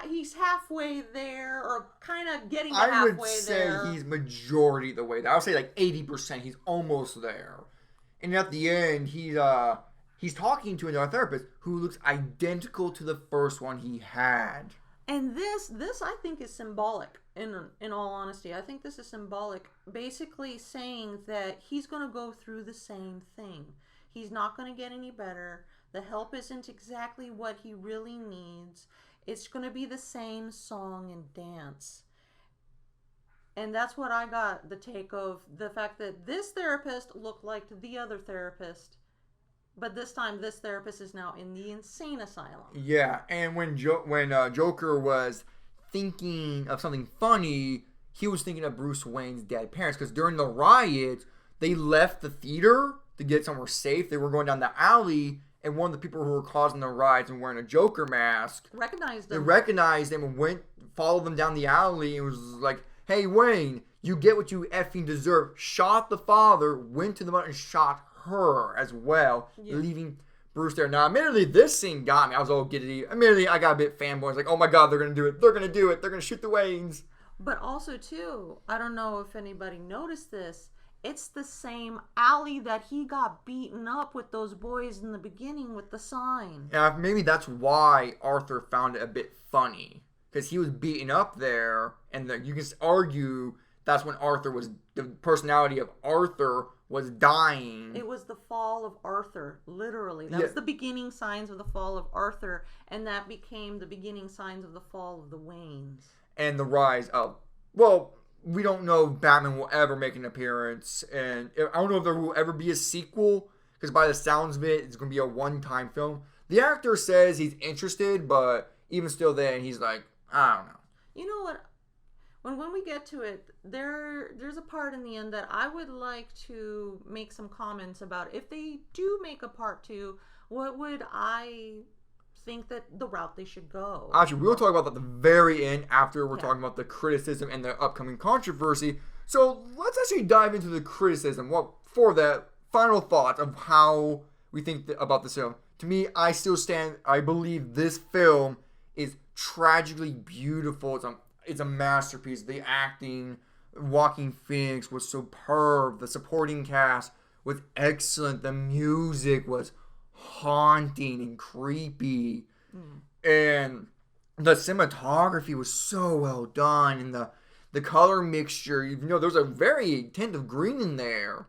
he's halfway there, or kind of getting halfway there. I would say he's majority of the way there. I would say 80%. He's almost there. And at the end, he's talking to another therapist who looks identical to the first one he had. And this I think is symbolic. In all honesty, I think this is symbolic, basically saying that he's going to go through the same thing. He's not going to get any better. The help isn't exactly what he really needs. It's going to be the same song and dance. And that's what I got the take of, the fact that this therapist looked like the other therapist, but this time this therapist is now in the insane asylum. Yeah, and when Joker was thinking of something funny, he was thinking of Bruce Wayne's dead parents, because during the riot, they left the theater to get somewhere safe. They were going down the alley, and one of the people who were causing the riots and wearing a Joker mask, Recognized they them. recognized him and followed them down the alley and was like, "Hey, Wayne, you get what you effing deserve." Shot the father, went to the mother, and shot her as well, leaving Bruce there. Now, admittedly, this scene got me. I was all giddy. Admittedly, I got a bit fanboy. I was like, "Oh my god, they're gonna do it! They're gonna do it! They're gonna shoot the Waynes!" But also, too, I don't know if anybody noticed this. It's the same alley that he got beaten up with those boys in the beginning with the sign. Yeah, maybe that's why Arthur found it a bit funny. Because he was beaten up there, and you can argue that's when the personality of Arthur was dying. It was the fall of Arthur, literally. That was the beginning signs of the fall of Arthur, and that became the beginning signs of the fall of the Waynes. And the rise of, well, we don't know if Batman will ever make an appearance, and I don't know if there will ever be a sequel, because by the sounds of it, it's going to be a one-time film. The actor says he's interested, but even still then, he's like, I don't know. You know what? When we get to it, there's a part in the end that I would like to make some comments about. If they do make a part 2, what would I think that the route they should go? Actually, we'll talk about that at the very end after we're talking about the criticism and the upcoming controversy. So let's actually dive into the criticism. Well, for that, final thoughts of how we think about this film. To me, I believe this film is tragically beautiful. It's a masterpiece. The acting, Joaquin Phoenix was superb. The supporting cast was excellent. The music was haunting and creepy. And the cinematography was so well done. And the color mixture, there's a very tint of green in there.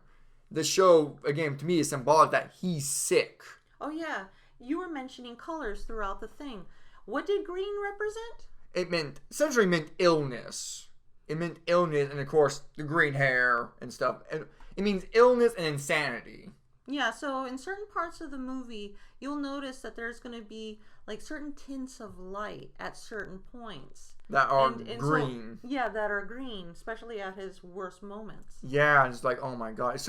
The show, again, to me, is symbolic that he's sick. Oh, yeah. You were mentioning colors throughout the thing. What did green represent? It essentially meant illness. It meant illness, and of course, the green hair and stuff. And it means illness and insanity. Yeah, so in certain parts of the movie, you'll notice that there's going to be like certain tints of light at certain points. That are green. So, yeah, that are green, especially at his worst moments. Yeah, it's like, oh my god, it's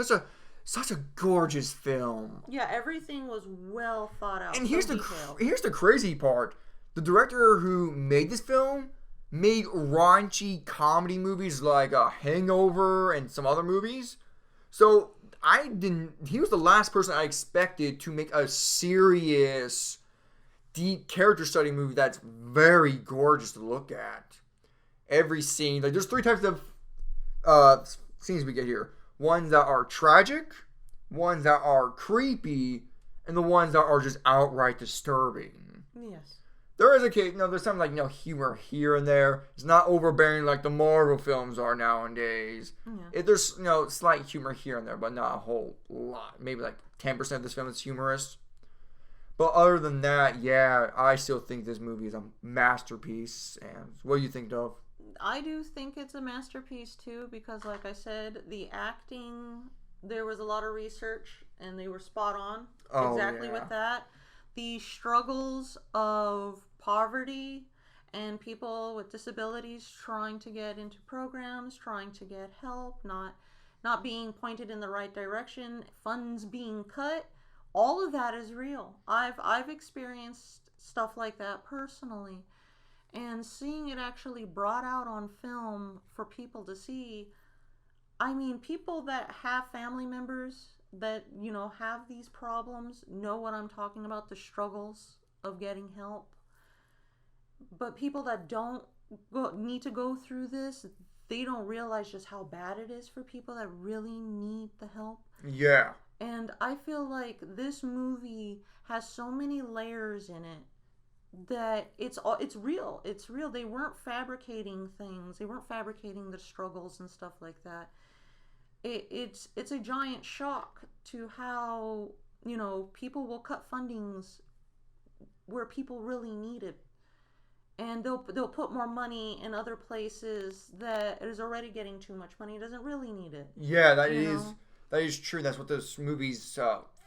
such a gorgeous film. Yeah, everything was well thought out. And here's the crazy part. The director who made this film made raunchy comedy movies like Hangover and some other movies. So he was the last person I expected to make a serious, deep character study movie that's very gorgeous to look at. Every scene, like there's 3 types of scenes we get here. Ones that are tragic, ones that are creepy, and the ones that are just outright disturbing. Yes. There is there's some humor here and there. It's not overbearing like the Marvel films are nowadays. Yeah. There's slight humor here and there, but not a whole lot. Maybe like 10% of this film is humorous. But other than that, yeah, I still think this movie is a masterpiece. And what do you think, Dove? I do think it's a masterpiece too, because like I said, the acting, there was a lot of research and they were spot on with that. The struggles of poverty and people with disabilities trying to get into programs, trying to get help, not being pointed in the right direction, funds being cut, all of that is real. I've experienced stuff like that personally, and seeing it actually brought out on film for people to see. I mean, people that have family members that have these problems know what I'm talking about, the struggles of getting help. But people that don't need to go through this, they don't realize just how bad it is for people that really need the help. Yeah. And I feel like this movie has so many layers in it that it's real. It's real. They weren't fabricating things. They weren't fabricating the struggles and stuff like that. It's a giant shock to how people will cut fundings where people really need it, and they'll put more money in other places that is already getting too much money. It doesn't really need it. Yeah, that is true. That's what this movie's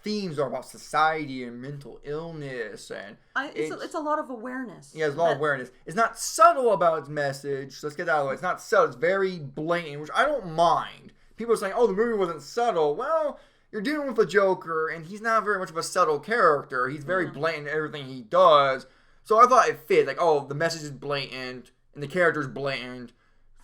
themes are about: society and mental illness, and it's a lot of awareness. Yeah, it's a lot of awareness. It's not subtle about its message. Let's get that out of the way. It's not subtle. It's very blatant, which I don't mind. People are saying, "Oh, the movie wasn't subtle." Well, you're dealing with a Joker, and he's not very much of a subtle character. He's very Yeah. blatant in everything he does. So I thought it fit. Like, oh, the message is blatant, and the character's blatant,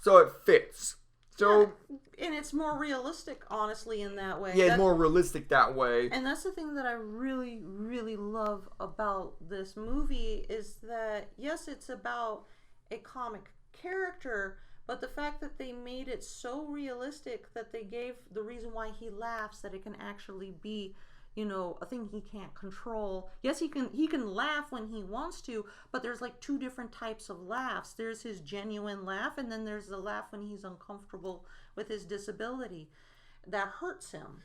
so it fits. So And it's more realistic, honestly, in that way. yeah, it's more realistic that way. And that's the thing that I really, really love about this movie is that, yes, it's about a comic character, but the fact that they made it so realistic that they gave the reason why he laughs, that it can actually be, a thing he can't control. Yes, he can laugh when he wants to, but there's like two different types of laughs. There's his genuine laugh, and then there's the laugh when he's uncomfortable with his disability. That hurts him.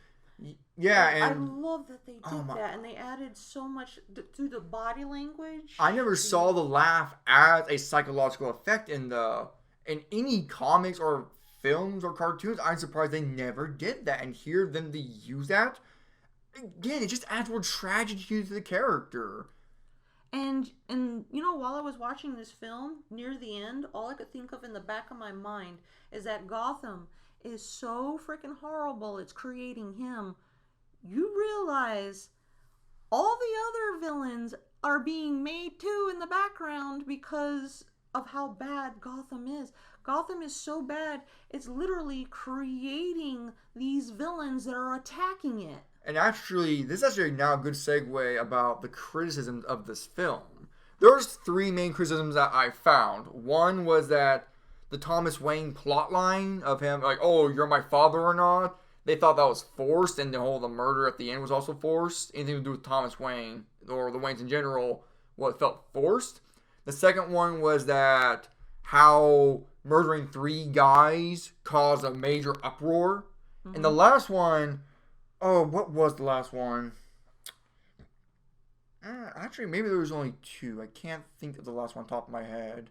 Yeah, I and love that they did that, and they added so much through the body language. I never saw the laugh as a psychological effect in any comics or films or cartoons. I'm surprised they never did that, and hear them to use that. Again, it just adds more tragedy to the character. And while I was watching this film, near the end, all I could think of in the back of my mind is that Gotham is so freaking horrible, it's creating him. You realize all the other villains are being made too in the background because of how bad Gotham is. Gotham is so bad, it's literally creating these villains that are attacking it. And actually, this is actually now a good segue about the criticisms of this film. There's three main criticisms that I found. One was that the Thomas Wayne plotline of him, like, oh, you're my father or not, they thought that was forced, and the murder at the end was also forced. Anything to do with Thomas Wayne, or the Waynes in general, well, it felt forced. The second one was that how murdering three guys caused a major uproar. Mm-hmm. And the last one, what was the last one? Actually, maybe there was only two. I can't think of the last one top of my head.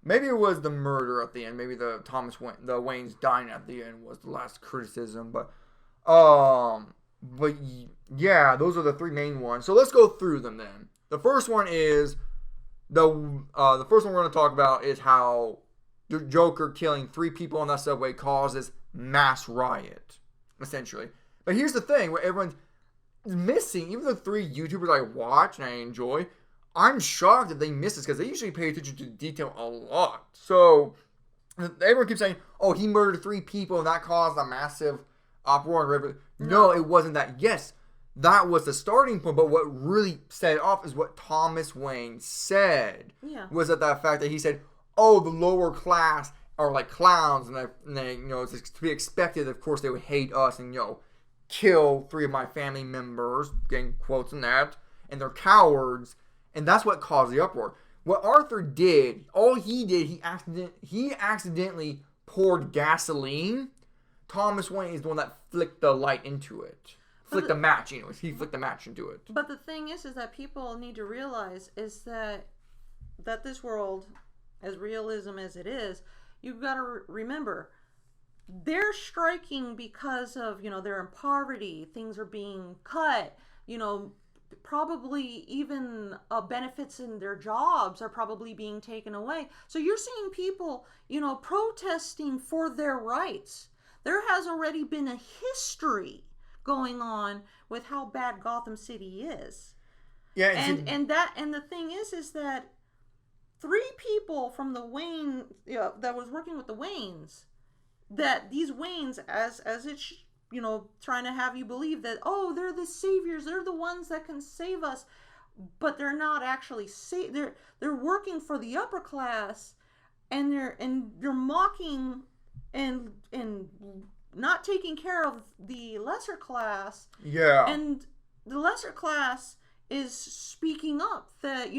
Maybe it was the murder at the end. Maybe the Waynes dying at the end was the last criticism. But yeah, those are the three main ones. So let's go through them then. The first one is the first one we're going to talk about is how the Joker killing three people on that subway causes mass riot, essentially. But here's the thing, what everyone's missing, even the three YouTubers I watch and I enjoy, I'm shocked that they miss this because they usually pay attention to detail a lot. So everyone keeps saying, oh, he murdered three people and that caused a massive uproar. No, it wasn't that. Yes, that was the starting point, but what really set it off is what Thomas Wayne said. Yeah. Was that the fact that he said, oh, the lower class are like clowns, and they it's to be expected, of course, they would hate us and, kill three of my family members, getting quotes on that, and they're cowards, and that's what caused the uproar. What Arthur did, he accidentally poured gasoline. Thomas Wayne is the one that flicked the light into it. He flicked the match into it. But the thing is that people need to realize is that this world, as realism as it is, you've got to remember, they're striking because of, they're in poverty, things are being cut, probably even benefits in their jobs are probably being taken away. So you're seeing people, protesting for their rights. There has already been a history going on with how bad Gotham City is. Yeah, and the thing is that three people from the Wayne, that was working with the Waynes, that these Waynes, as it's, trying to have you believe that, oh, they're the saviors, they're the ones that can save us, but they're not actually they're working for the upper class, and they're mocking and not taking care of the lesser class. Yeah. And the lesser class is speaking up that,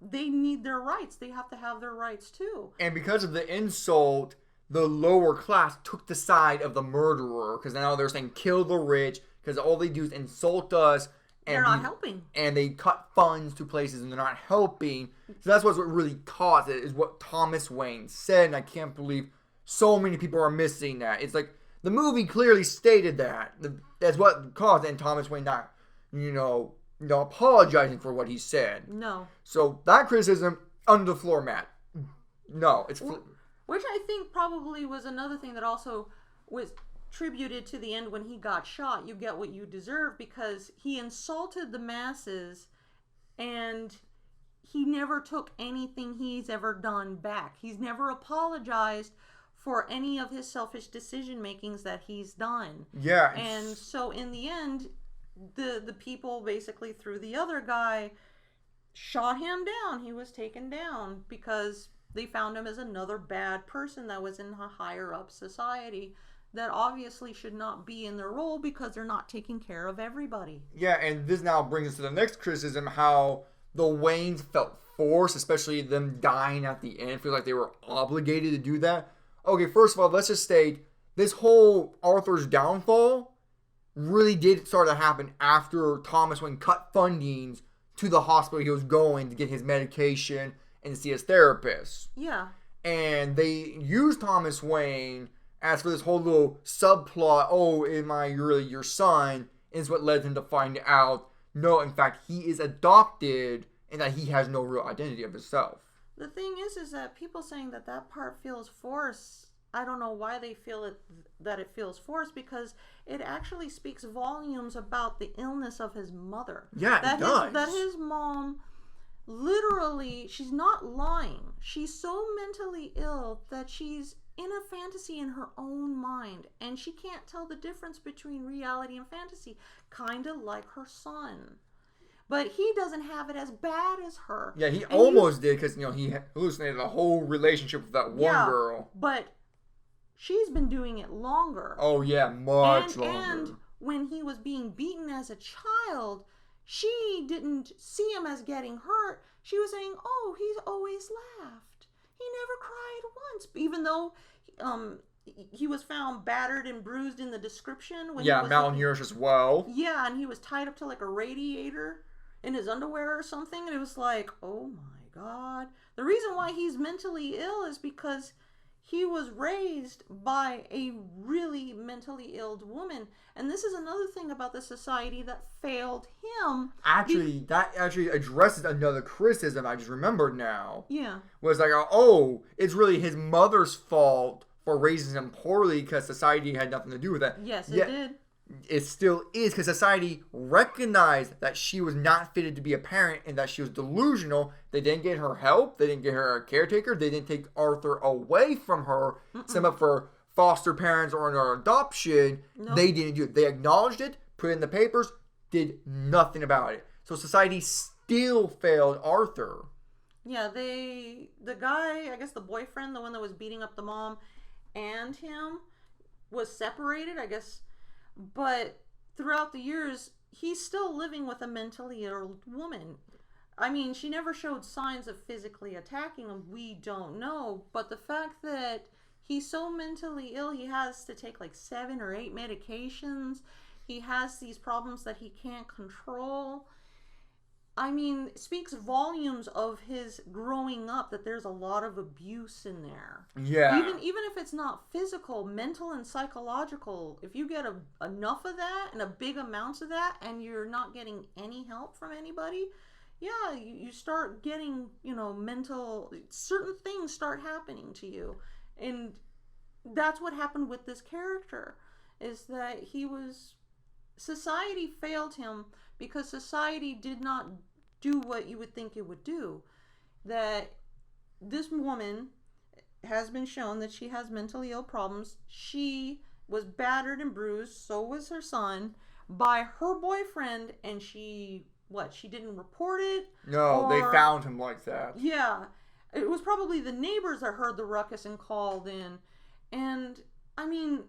they need their rights. They have to have their rights too. And because of the insult, the lower class took the side of the murderer, because now they're saying kill the rich, because all they do is insult us. And they're not helping. And they cut funds to places and they're not helping. So that's what really caused it, is what Thomas Wayne said, and I can't believe so many people are missing that. It's like, the movie clearly stated that. That's what caused it, and Thomas Wayne not, apologizing for what he said. No. So that criticism, under the floor mat. No, it's... Which I think probably was another thing that also was tributed to the end when he got shot. You get what you deserve, because he insulted the masses, and he never took anything he's ever done back. He's never apologized for any of his selfish decision makings that he's done. Yeah. And so in the end, the people basically threw the other guy, shot him down. He was taken down because they found him as another bad person that was in a higher up society that obviously should not be in their role because they're not taking care of everybody. Yeah, and this now brings us to the next criticism, how the Waynes felt forced, especially them dying at the end. I feel like they were obligated to do that. Okay, first of all, let's just state, this whole Arthur's downfall really did start to happen after Thomas Wayne cut fundings to the hospital he was going to get his medication and to see his therapist. Yeah. And they used Thomas Wayne as for this whole little subplot, oh, am I really your son? Is what led him to find out, no, in fact, he is adopted and that he has no real identity of himself. The thing is that people saying that part feels forced. I don't know why they feel that it feels forced, because it actually speaks volumes about the illness of his mother. Yeah, it does. That his mom, literally, she's not lying. She's so mentally ill that she's in a fantasy in her own mind, and she can't tell the difference between reality and fantasy, kind of like her son. But he doesn't have it as bad as her. Yeah, he almost did, because he hallucinated a whole relationship with that one girl. But she's been doing it longer. Oh yeah, much longer. And when he was being beaten as a child, she didn't see him as getting hurt. She was saying, oh, he's always laughed. He never cried once. Even though he was found battered and bruised in the description. Malnourished as well. Yeah, and he was tied up to like a radiator in his underwear or something. And it was like, oh my God. The reason why he's mentally ill is because he was raised by a really mentally ill woman. And this is another thing about the society that failed him. Actually, that actually addresses another criticism I just remembered now. Yeah. Was like, oh, it's really his mother's fault for raising him poorly because society had nothing to do with that. Yes, it did. It still is, because society recognized that she was not fitted to be a parent and that she was delusional. They didn't get her help. They didn't get her a caretaker. They didn't take Arthur away from her. Same up for foster parents or an adoption. Nope. They didn't do it. They acknowledged it, put it in the papers, did nothing about it. So society still failed Arthur. Yeah, the guy, I guess the boyfriend, the one that was beating up the mom, and him was separated, I guess. But throughout the years, he's still living with a mentally ill woman. I mean, she never showed signs of physically attacking him. We don't know. But the fact that he's so mentally ill, he has to take like 7 or 8 medications. He has these problems that he can't control. I mean, it speaks volumes of his growing up, that there's a lot of abuse in there. Yeah. Even if it's not physical, mental and psychological, if you get enough of that and a big amounts of that and you're not getting any help from anybody, yeah, you start getting, mental, certain things start happening to you. And that's what happened with this character, is that society failed him because society did not do what you would think it would do. That this woman has been shown that she has mentally ill problems. She was battered and bruised, so was her son, by her boyfriend, and she didn't report it? No, they found him like that. Yeah. It was probably the neighbors that heard the ruckus and called in. And, I mean,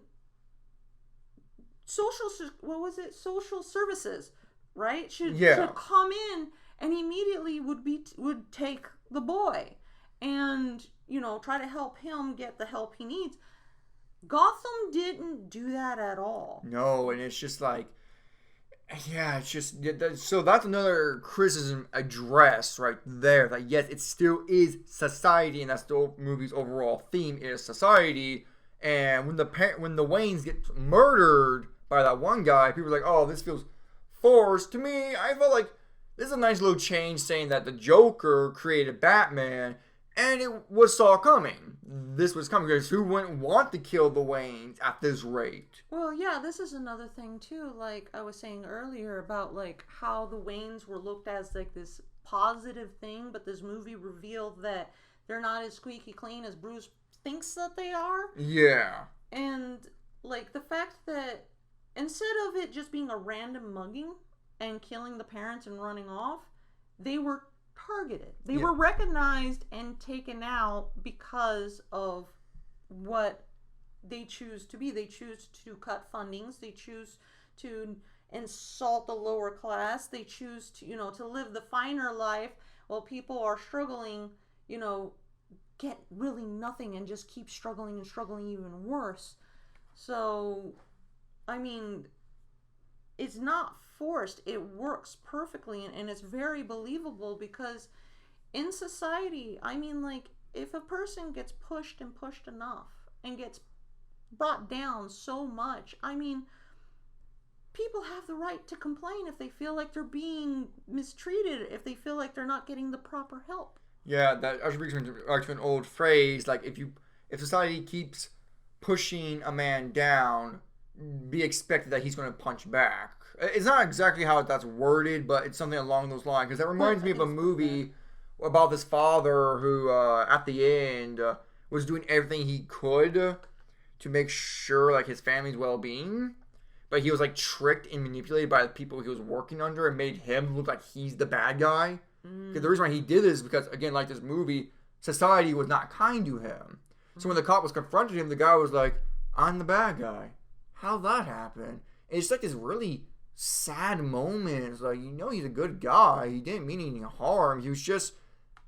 social services, right? Should come in and immediately would take the boy and, try to help him get the help he needs. Gotham didn't do that at all. No, and it's just like, yeah, it's just, so that's another criticism addressed right there, that yes, it still is society, and that's the movie's overall theme, is society. And when the Waynes get murdered by that one guy, people are like, oh, this feels forced. To me, I felt like this is a nice little change, saying that the Joker created Batman, And it was saw coming. This was coming because who wouldn't want to kill the Waynes at this rate? Well, yeah, this is another thing too. Like I was saying earlier about like how the Waynes were looked as like this positive thing, but this movie revealed that they're not as squeaky clean as Bruce thinks that they are. Yeah. And like the fact that instead of it just being a random mugging and killing the parents and running off, they were targeted. They were recognized and taken out because of what they choose to be. They choose to cut fundings. They choose to insult the lower class. They choose to, to live the finer life while people are struggling, get really nothing and just keep struggling and struggling even worse. So, I mean, it's not forced. It works perfectly and it's very believable because in society, I mean, like, if a person gets pushed and pushed enough and gets brought down so much, I mean, people have the right to complain if they feel like they're being mistreated, if they feel like they're not getting the proper help. Yeah, that actually brings me to an old phrase, like if society keeps pushing a man down, be expected that he's going to punch back. It's not exactly how that's worded, but it's something along those lines. Because that reminds me of a movie about this father who, at the end, was doing everything he could to make sure like his family's well-being, but he was like tricked and manipulated by the people he was working under and made him look like he's the bad guy. Because the reason why he did this is because, again, like this movie, society was not kind to him. So when the cop was confronting him, the guy was like, "I'm the bad guy. How'd that happen?" And it's like this really sad moment. It's like, he's a good guy. He didn't mean any harm. He was just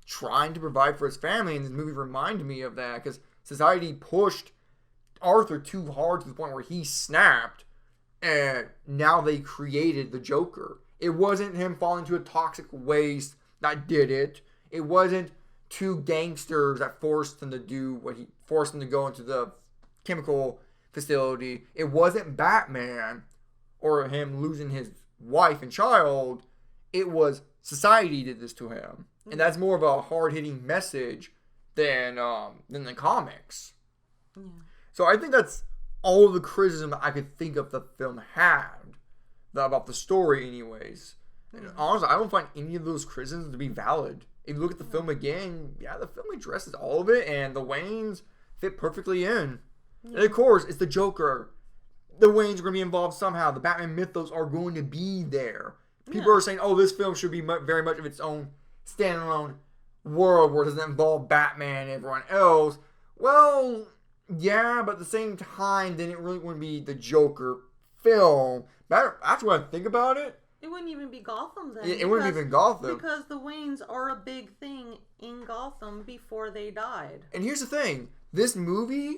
trying to provide for his family. And this movie reminded me of that because society pushed Arthur too hard to the point where he snapped. And now they created the Joker. It wasn't him falling into a toxic waste that did it. It wasn't two gangsters that forced him to do what he forced him to go into the chemical facility. It wasn't Batman or him losing his wife and child. It was society did this to him. And that's more of a hard-hitting message than the comics. Yeah. So I think that's all the criticism I could think of the film had about the story anyways. And honestly, I don't find any of those criticisms to be valid. If you look at the film again, the film addresses all of it, and the Waynes fit perfectly in. Yeah. And of course, it's the Joker. The Waynes are going to be involved somehow. The Batman mythos are going to be there. People are saying, this film should be very much of its own standalone world where it doesn't involve Batman and everyone else. Well, yeah, but at the same time, then it really wouldn't be the Joker film. Actually, when I think about it, it wouldn't even be Gotham then. It wouldn't even Gotham. Because the Waynes are a big thing in Gotham before they died. And here's the thing. This movie,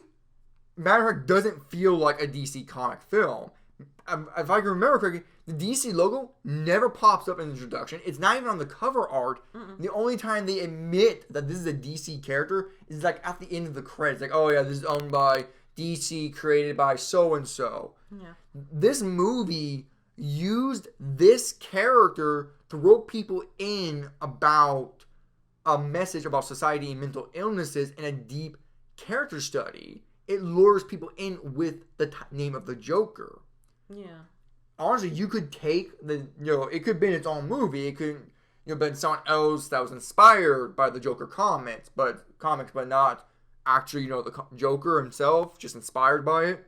matter of fact, doesn't feel like a DC comic film. If I can remember correctly, the DC logo never pops up in the introduction. It's not even on the cover art. Mm-mm. The only time they admit that this is a DC character is like at the end of the credits. Like, this is owned by DC, created by so-and-so. Yeah. This movie used this character to rope people in about a message about society and mental illnesses in a deep character study. It lures people in with the name of the Joker. Yeah. Honestly, you could take it could have been its own movie. It could been someone else that was inspired by the Joker comics, but not actually, the Joker himself, just inspired by it.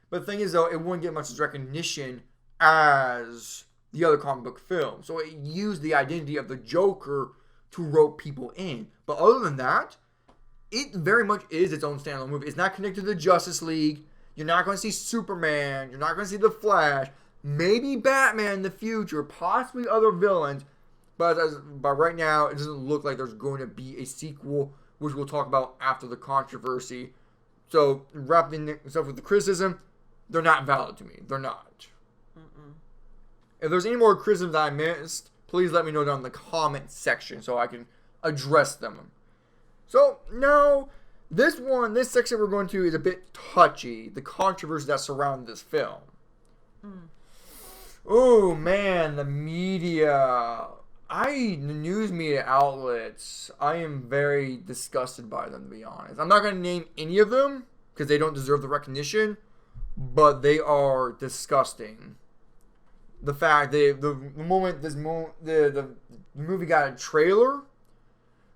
But the thing is, though, it wouldn't get much recognition as the other comic book film. So it used the identity of the Joker to rope people in. But other than that, it very much is its own standalone movie. It's not connected to the Justice League. You're not going to see Superman. You're not going to see The Flash. Maybe Batman in the future. Possibly other villains. But right now, it doesn't look like there's going to be a sequel, which we'll talk about after the controversy. So, wrapping stuff with the criticism, they're not valid to me. They're not. Mm-mm. If there's any more criticisms that I missed, please let me know down in the comment section so I can address them. So, now, this section we're going to is a bit touchy. The controversy that surrounds this film. Oh, man, the media. The news media outlets, I am very disgusted by them, to be honest. I'm not going to name any of them because they don't deserve the recognition, but they are disgusting. The fact the moment the movie got a trailer,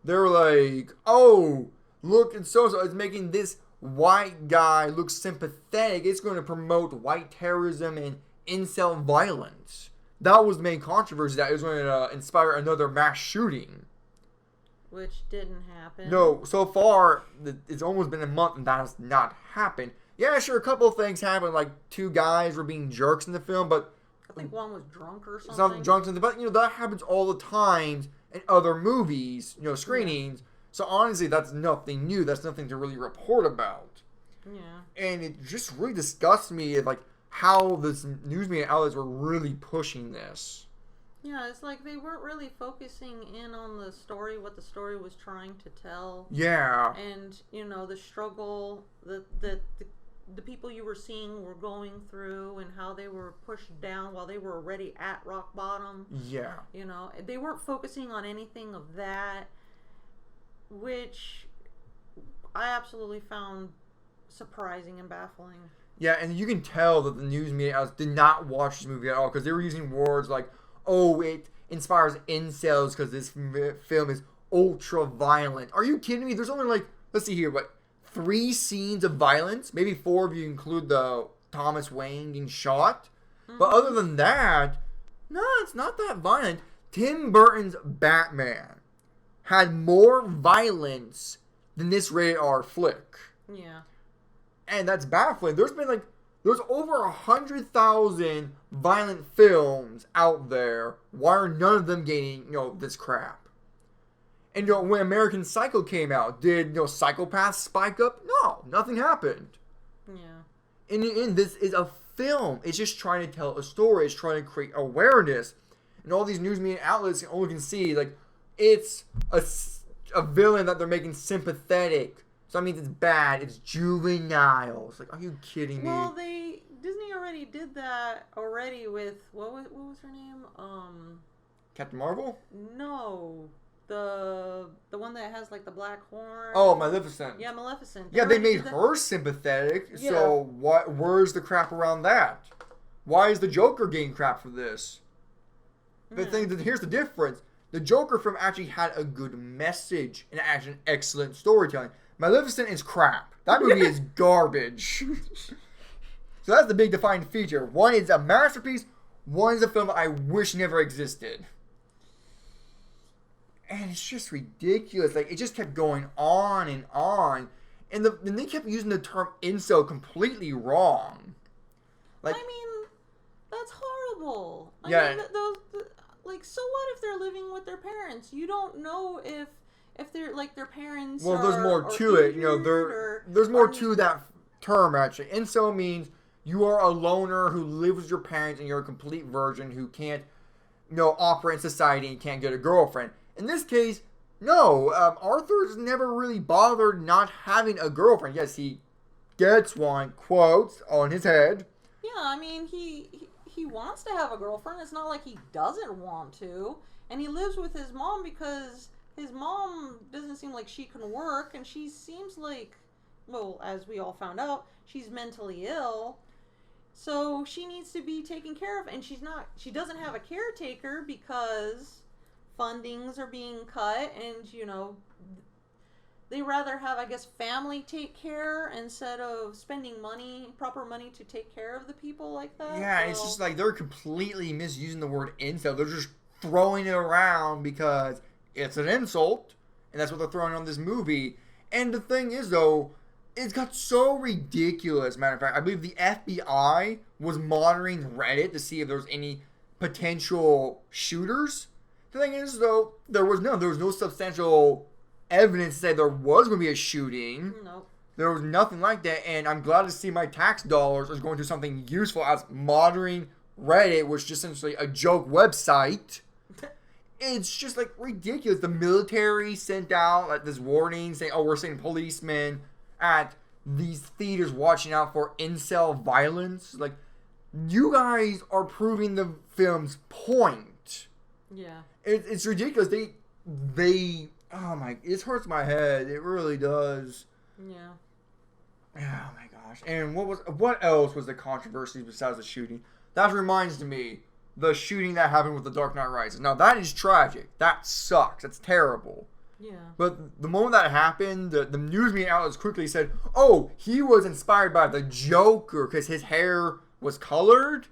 they were like, "Oh, look, and so it's making this white guy look sympathetic. It's going to promote white terrorism and incel violence." That was the main controversy, that it was going to inspire another mass shooting. Which didn't happen. No, so far, it's almost been a month and that has not happened. Yeah, sure, a couple of things happened, like 2 guys were being jerks in the film, but... I think one was drunk or something. Some drunk, but, that happens all the time in other movies, screenings. Yeah. So honestly, that's nothing new. That's nothing to really report about. Yeah. And it just really disgusts me, like, how this news media outlets were really pushing this. Yeah, it's like they weren't really focusing in on the story, what the story was trying to tell. Yeah. And, the struggle that the people you were seeing were going through and how they were pushed down while they were already at rock bottom. Yeah. They weren't focusing on anything of that, which I absolutely found surprising and baffling. Yeah, and you can tell that the news media outlets did not watch this movie at all because they were using words like, "Oh, it inspires incels because this film is ultra violent." Are you kidding me? There's only let's see here, 3 scenes of violence, maybe 4 if you include the Thomas Wayne getting shot. Mm-hmm. But other than that, no, it's not that violent. Tim Burton's Batman had more violence than this rated R flick. Yeah. And that's baffling. There's over 100,000 violent films out there. Why are none of them getting, this crap? And, when American Psycho came out, did, psychopaths spike up? No, nothing happened. Yeah. In the end, this is a film. It's just trying to tell a story. It's trying to create awareness. And all these news media outlets only can see, it's a villain that they're making sympathetic. So that means it's bad. It's juvenile. It's like, are you kidding me? Well, Disney already did that with what was her name? Captain Marvel? No, the one that has the black horn. Oh, Maleficent. Yeah, Maleficent. Yeah, they made her sympathetic. Yeah. So where's the crap around that? Why is the Joker getting crap for this? But here's the difference. The Joker film actually had a good message and actually excellent storytelling. Maleficent is crap. That movie is garbage. So that's the big defining feature. One is a masterpiece. One is a film that I wish never existed. And it's just ridiculous. It just kept going on and on. And they kept using the term incel completely wrong. I mean, that's horrible. Yeah. I mean, so what if they're living with their parents? You don't know if they're their parents. Well, there's more to it. There's more to that term actually. Incel means you are a loner who lives with your parents and you're a complete virgin who can't, operate in society and can't get a girlfriend. In this case, no. Arthur's never really bothered not having a girlfriend. Yes, he gets one, quotes, on his head. Yeah, I mean, he wants to have a girlfriend. It's not like he doesn't want to. And he lives with his mom because his mom doesn't seem like she can work, and she seems like, well, as we all found out, she's mentally ill. So she needs to be taken care of, and she doesn't have a caretaker because fundings are being cut, and, they rather have, I guess, family take care instead of spending proper money to take care of the people like that. Yeah, so it's just they're completely misusing the word incel. They're just throwing it around because it's an insult, and that's what they're throwing on this movie. And the thing is, though, it's got so ridiculous. Matter of fact, I believe the FBI was monitoring Reddit to see if there was any potential shooters. The thing is, though, there was no substantial evidence to say there was going to be a shooting. Nope. There was nothing like that, and I'm glad to see my tax dollars is going to something useful as monitoring Reddit, which is just essentially a joke website. It's just ridiculous. The military sent out this warning saying, "Oh, we're sending policemen at these theaters watching out for incel violence." You guys are proving the film's point. Yeah. It's ridiculous. They oh my, it hurts my head. It really does. Yeah. Oh my gosh. And what else was the controversy besides the shooting? That reminds me, the shooting that happened with The Dark Knight Rises. Now that is tragic. That sucks. That's terrible. Yeah. But the moment that happened, the news media outlets quickly said, "Oh, he was inspired by the Joker because his hair was colored,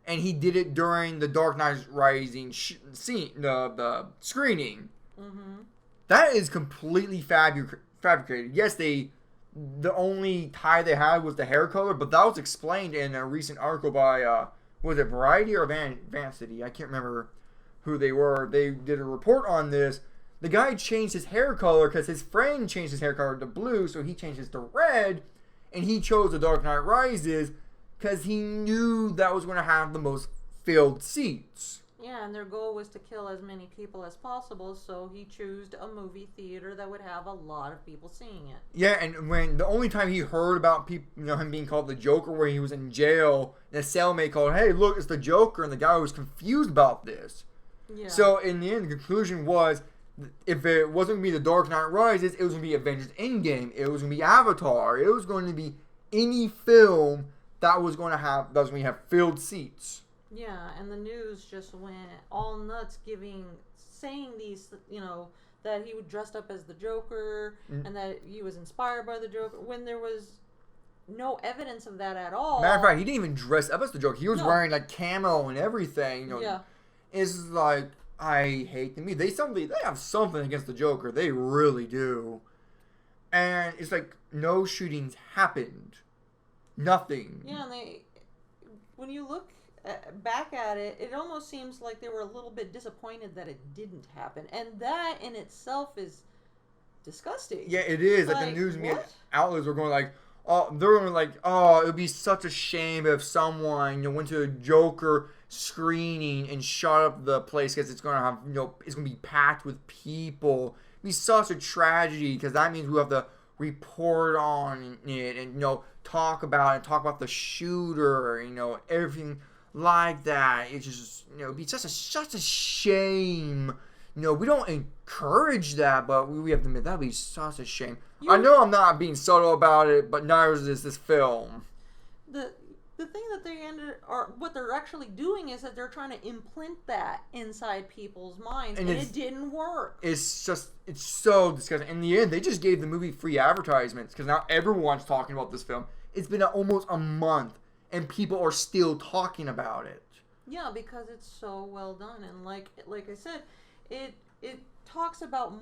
and he did it during the Dark Knight Rising scene, the screening." Mm-hmm. That is completely fabricated. Yes, the only tie they had was the hair color, but that was explained in a recent article by was it Variety or Vancity? I can't remember who they were. They did a report on this. The guy changed his hair color because his friend changed his hair color to blue, so he changed his to red, and he chose The Dark Knight Rises because he knew that was going to have the most filled seats. Yeah, and their goal was to kill as many people as possible, so he chose a movie theater that would have a lot of people seeing it. Yeah, and when the only time he heard about people, him being called the Joker, where he was in jail, and a cellmate called, "Hey, look, it's the Joker," and the guy was confused about this. Yeah. So in the end, the conclusion was, if it wasn't going to be The Dark Knight Rises, it was going to be Avengers Endgame. It was going to be Avatar. It was going to be any film that was going to have filled seats. Yeah, and the news just went all nuts, saying these, that he would dressed up as the Joker and that he was inspired by the Joker when there was no evidence of that at all. Matter of fact, he didn't even dress up as the Joker. He was wearing like camo and everything. Yeah. It's like, I hate them. They have something against the Joker. They really do. And it's like no shootings happened. Nothing. Yeah, and when you look back at it, it almost seems like they were a little bit disappointed that it didn't happen, and that in itself is disgusting. Yeah, it is. Like the news media outlets were going like, oh, they're going like, oh, it would be such a shame if someone went to a Joker screening and shot up the place because it's going to have it's going to be packed with people. It'd be such a tragedy because that means we have to report on it and talk about the shooter, everything like that. It's just it'd be such a shame. We don't encourage that, but we have to admit that'd be such a shame. I know I'm not being subtle about it, but neither is this film. The thing that what they're actually doing is that they're trying to implant that inside people's minds, and it didn't work. It's so disgusting. In the end, they just gave the movie free advertisements because now everyone's talking about this film. It's been almost a month, and people are still talking about it. Yeah, because it's so well done, and like I said, it talks about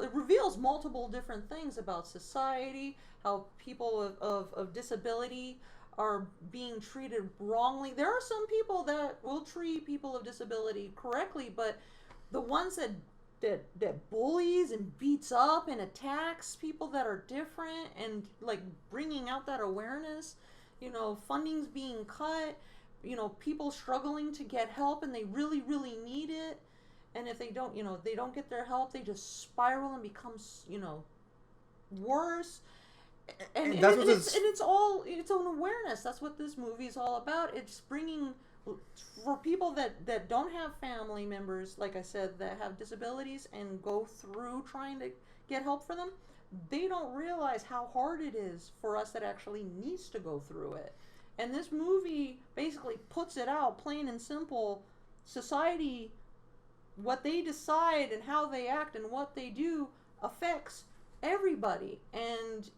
it reveals multiple different things about society, how people of disability are being treated wrongly. There are some people that will treat people of disability correctly, but the ones that bullies and beats up and attacks people that are different, and like bringing out that awareness, funding's being cut, people struggling to get help and they really, really need it. And if they don't, they don't get their help, they just spiral and become, worse. And it's all its own awareness. That's what this movie is all about. It's bringing, for people that don't have family members, like I said, that have disabilities and go through trying to get help for them, they don't realize how hard it is for us that actually needs to go through it. And this movie basically puts it out, plain and simple. Society, what they decide and how they act and what they do affects everybody. And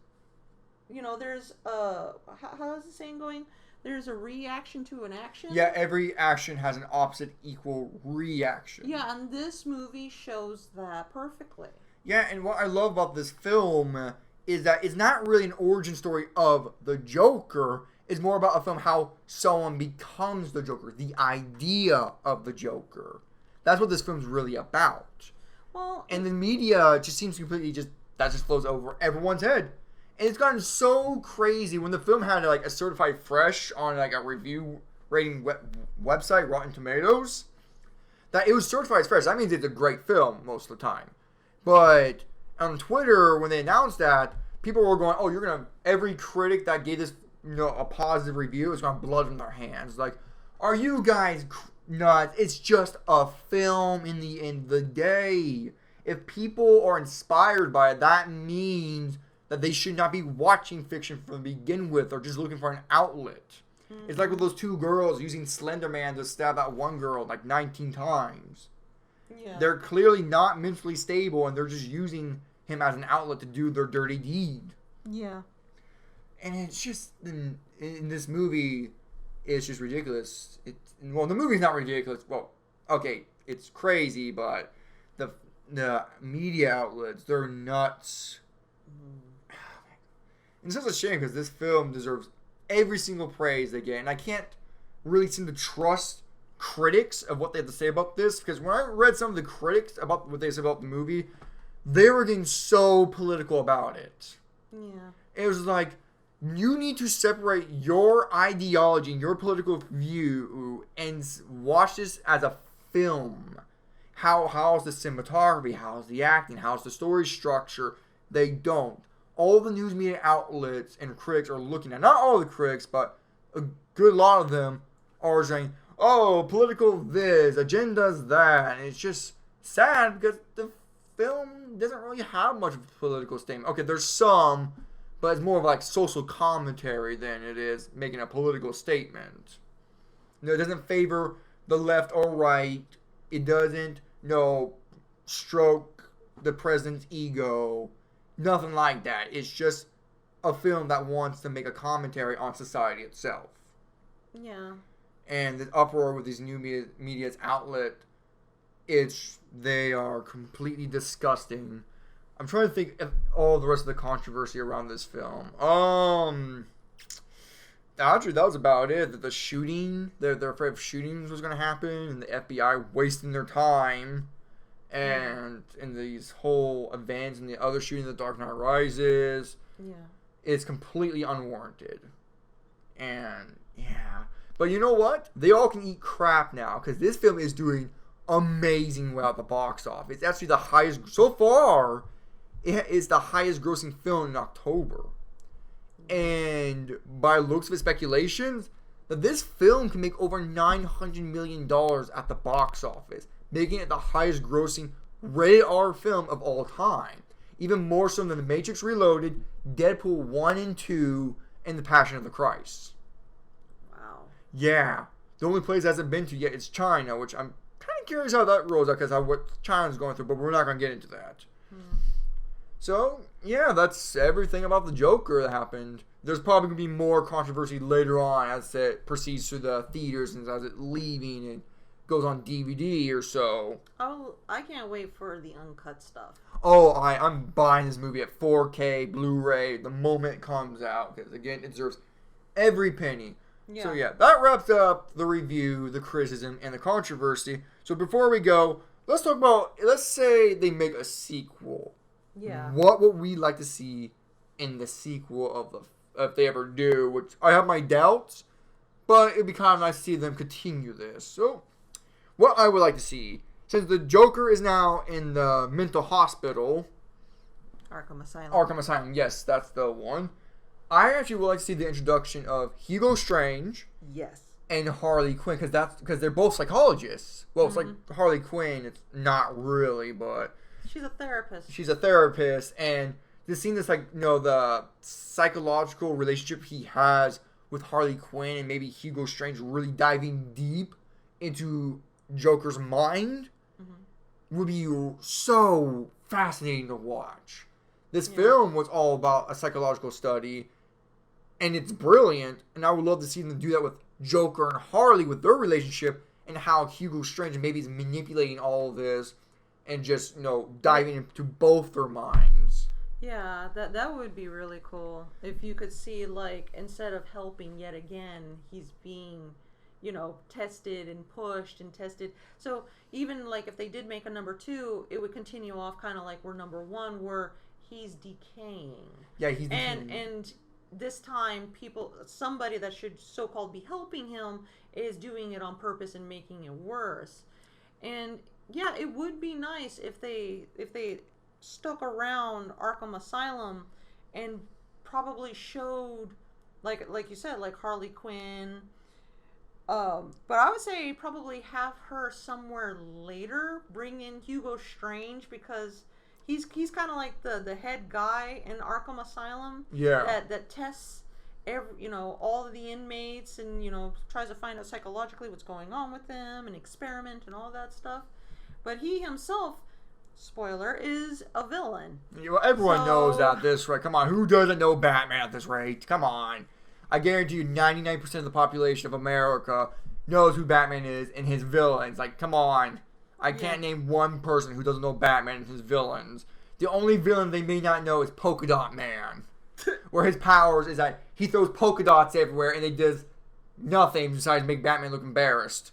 there's how is the saying going? There's a reaction to an action. Yeah, every action has an opposite equal reaction. Yeah, and this movie shows that perfectly. Yeah, and what I love about this film is that it's not really an origin story of the Joker. It's more about a film how someone becomes the Joker, the idea of the Joker. That's what this film's really about. Well, and the media just seems completely that just flows over everyone's head. And it's gotten so crazy when the film had a certified fresh on a review rating website, Rotten Tomatoes, that it was certified as fresh. That means it's a great film most of the time. But on Twitter, when they announced that, people were going, "Oh, every critic that gave this a positive review is going to have blood in their hands." Like, Are you guys nuts? It's just a film in the end of the day. If people are inspired by it, that means that they should not be watching fiction from the begin with or just looking for an outlet. Mm-hmm. It's like with those two girls using Slender Man to stab that one girl like 19 times. Yeah. They're clearly not mentally stable and they're just using him as an outlet to do their dirty deed. Yeah. And it's just, in this movie, it's just ridiculous. Well, the movie's not ridiculous. Well, okay, it's crazy, but the media outlets, they're nuts. And it's such a shame because this film deserves every single praise they get. And I can't really seem to trust critics of what they have to say about this, because when I read some of the critics about what they said about the movie, they were getting so political about it. Yeah. It was like, you need to separate your ideology and your political view and watch this as a film. How's the cinematography? How's the acting? How's the story structure? They don't. All the news media outlets and critics are looking at, not all the critics, but a good lot of them are saying, oh, political this, agendas that. And it's just sad because the film doesn't really have much of a political statement. Okay, there's some, but it's more of like social commentary than it is making a political statement. It doesn't favor the left or right. It doesn't, stroke the president's ego. Nothing like that. It's just a film that wants to make a commentary on society itself. Yeah. And the uproar with these new media's outlet, they are completely disgusting. I'm trying to think of all the rest of the controversy around this film. Actually, that was about it. The shooting, they're afraid of shootings was going to happen, and the FBI wasting their time. And in these whole events and the other shooting, The Dark Knight Rises, it's completely unwarranted. And, yeah. But you know what? They all can eat crap now, because this film is doing amazing well at the box office. It's actually the highest, so far, it is the highest grossing film in October. And by looks of its speculations, that this film can make over $900 million at the box office, making it the highest grossing rated R film of all time. Even more so than The Matrix Reloaded, Deadpool 1 and 2, and The Passion of the Christ. Wow. Yeah. The only place it hasn't been to yet is China, which I'm kind of curious how that rolls out because of what China's going through, but we're not going to get into that. So, yeah, that's everything about the Joker that happened. There's probably going to be more controversy later on as it proceeds through the theaters and as it leaving and goes on DVD or so. Oh, I can't wait for the uncut stuff. Oh, I'm buying this movie at 4K Blu-ray the moment it comes out because, again, it deserves every penny. Yeah. So, yeah, that wraps up the review, the criticism, and the controversy. So, before we go, let's say they make a sequel. Yeah. What would we like to see in the sequel if they ever do? Which I have my doubts, but it'd be kind of nice to see them continue this. So, what I would like to see, since the Joker is now in the mental hospital, Arkham Asylum, yes, that's the one. I actually would like to see the introduction of Hugo Strange. Yes. And Harley Quinn, because they're both psychologists. Well, it's like Harley Quinn. It's not really, but she's a therapist. She's a therapist, and just seeing this, the psychological relationship he has with Harley Quinn, and maybe Hugo Strange really diving deep into Joker's mind would be so fascinating to watch. This film was all about a psychological study, and it's brilliant, and I would love to see them do that with Joker and Harley, with their relationship, and how Hugo Strange maybe is manipulating all of this, and just, diving into both their minds. Yeah, that would be really cool. If you could see, instead of helping yet again, he's being, tested and pushed and tested. So even, if they did make a number 2, it would continue off kind of like where number 1, where he's decaying. Yeah, he's decaying. And this time, somebody that should so-called be helping him is doing it on purpose and making it worse. And yeah, it would be nice if they stuck around Arkham Asylum and probably showed, like you said, like Harley Quinn, But I would say probably have her somewhere later. Bring in Hugo Strange because he's kind of like the head guy in Arkham Asylum Yeah. that tests all of the inmates and tries to find out psychologically what's going on with them and experiment and all that stuff. But he himself, spoiler, is a villain. Well, everyone knows that at this rate. Come on, who doesn't know Batman at this rate? Come on. I guarantee you 99% of the population of America knows who Batman is and his villains. Like, come on. I can't name one person who doesn't know Batman and his villains. The only villain they may not know is Polka Dot Man. Where his powers is that he throws polka dots everywhere and it does nothing besides make Batman look embarrassed.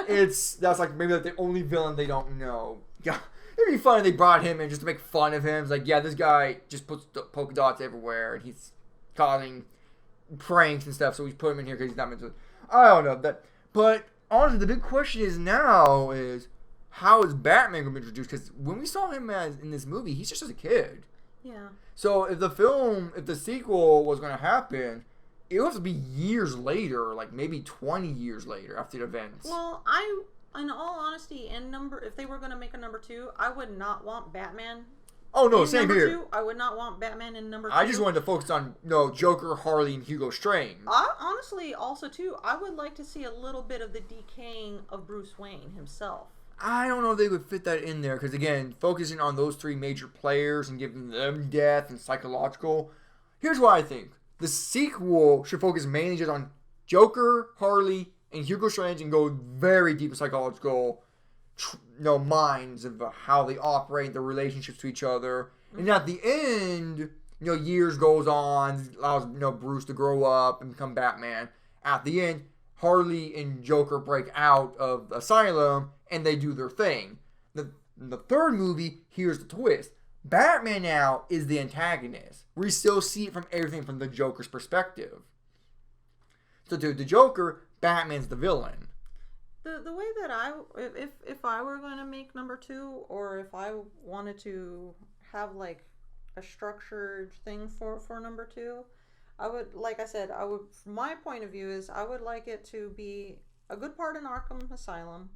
That's like maybe like the only villain they don't know. Yeah. It'd be funny if they brought him in just to make fun of him. It's like, yeah, this guy just puts polka dots everywhere and he's causing pranks and stuff, so we put him in here because he's not meant to. I don't know that, but honestly, the big question is now is how is Batman going to be introduced? Because when we saw him as in this movie, he's just as a kid. Yeah. So if the sequel was going to happen, it would have to be years later, like maybe 20 years later after the events. Well, in all honesty, if they were going to make a number 2, I would not want Batman. Oh no, same number here. 2, I would not want Batman in number 2. I just wanted to focus on Joker, Harley, and Hugo Strange. Honestly, also too, I would like to see a little bit of the decaying of Bruce Wayne himself. I don't know if they would fit that in there because again, focusing on those 3 major players and giving them depth and psychological. Here's what I think: the sequel should focus mainly just on Joker, Harley, and Hugo Strange and go very deep in psychological minds of how they operate, their relationships to each other. Mm-hmm. And at the end, years goes on, allows Bruce to grow up and become Batman. At the end, Harley and Joker break out of the asylum and they do their thing. The third movie, here's the twist: Batman now is the antagonist. We still see it from everything from the Joker's perspective. So to the Joker, Batman's the villain. The way that if I were going to make number 2, or if I wanted to have like a structured thing for number 2, I would, like I said, from my point of view is I would like it to be a good part in Arkham Asylum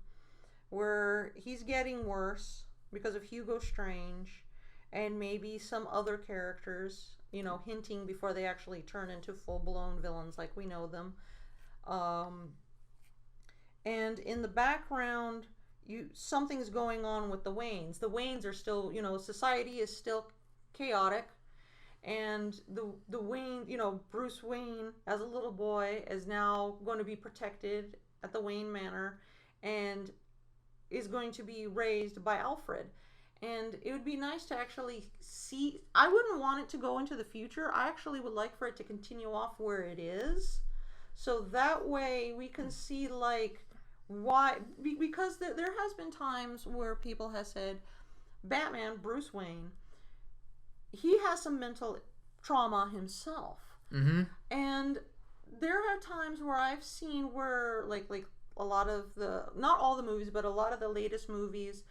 where he's getting worse because of Hugo Strange and maybe some other characters, hinting before they actually turn into full-blown villains like we know them. And in the background, something's going on with the Waynes. The Waynes are still, society is still chaotic. And the Wayne, Bruce Wayne as a little boy is now going to be protected at the Wayne Manor and is going to be raised by Alfred. And it would be nice to actually see. I wouldn't want it to go into the future. I actually would like for it to continue off where it is. So that way we can see like why, because there has been times where people have said Batman, Bruce Wayne, he has some mental trauma himself. Mm-hmm. And there are times where I've seen where like a lot of not all the movies, but a lot of the latest movies,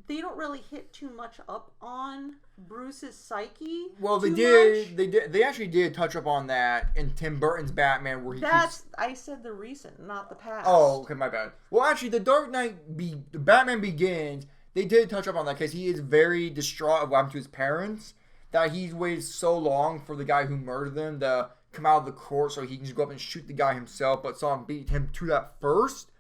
they don't really hit too much up on Bruce's psyche. Well, they actually did touch up on that in Tim Burton's Batman, where I said the recent, not the past. Oh, okay, my bad. Well, actually, the Batman Begins, they did touch up on that because he is very distraught of what happened to his parents, that he's waited so long for the guy who murdered them to come out of the court so he can just go up and shoot the guy himself, but saw him beat him to that first.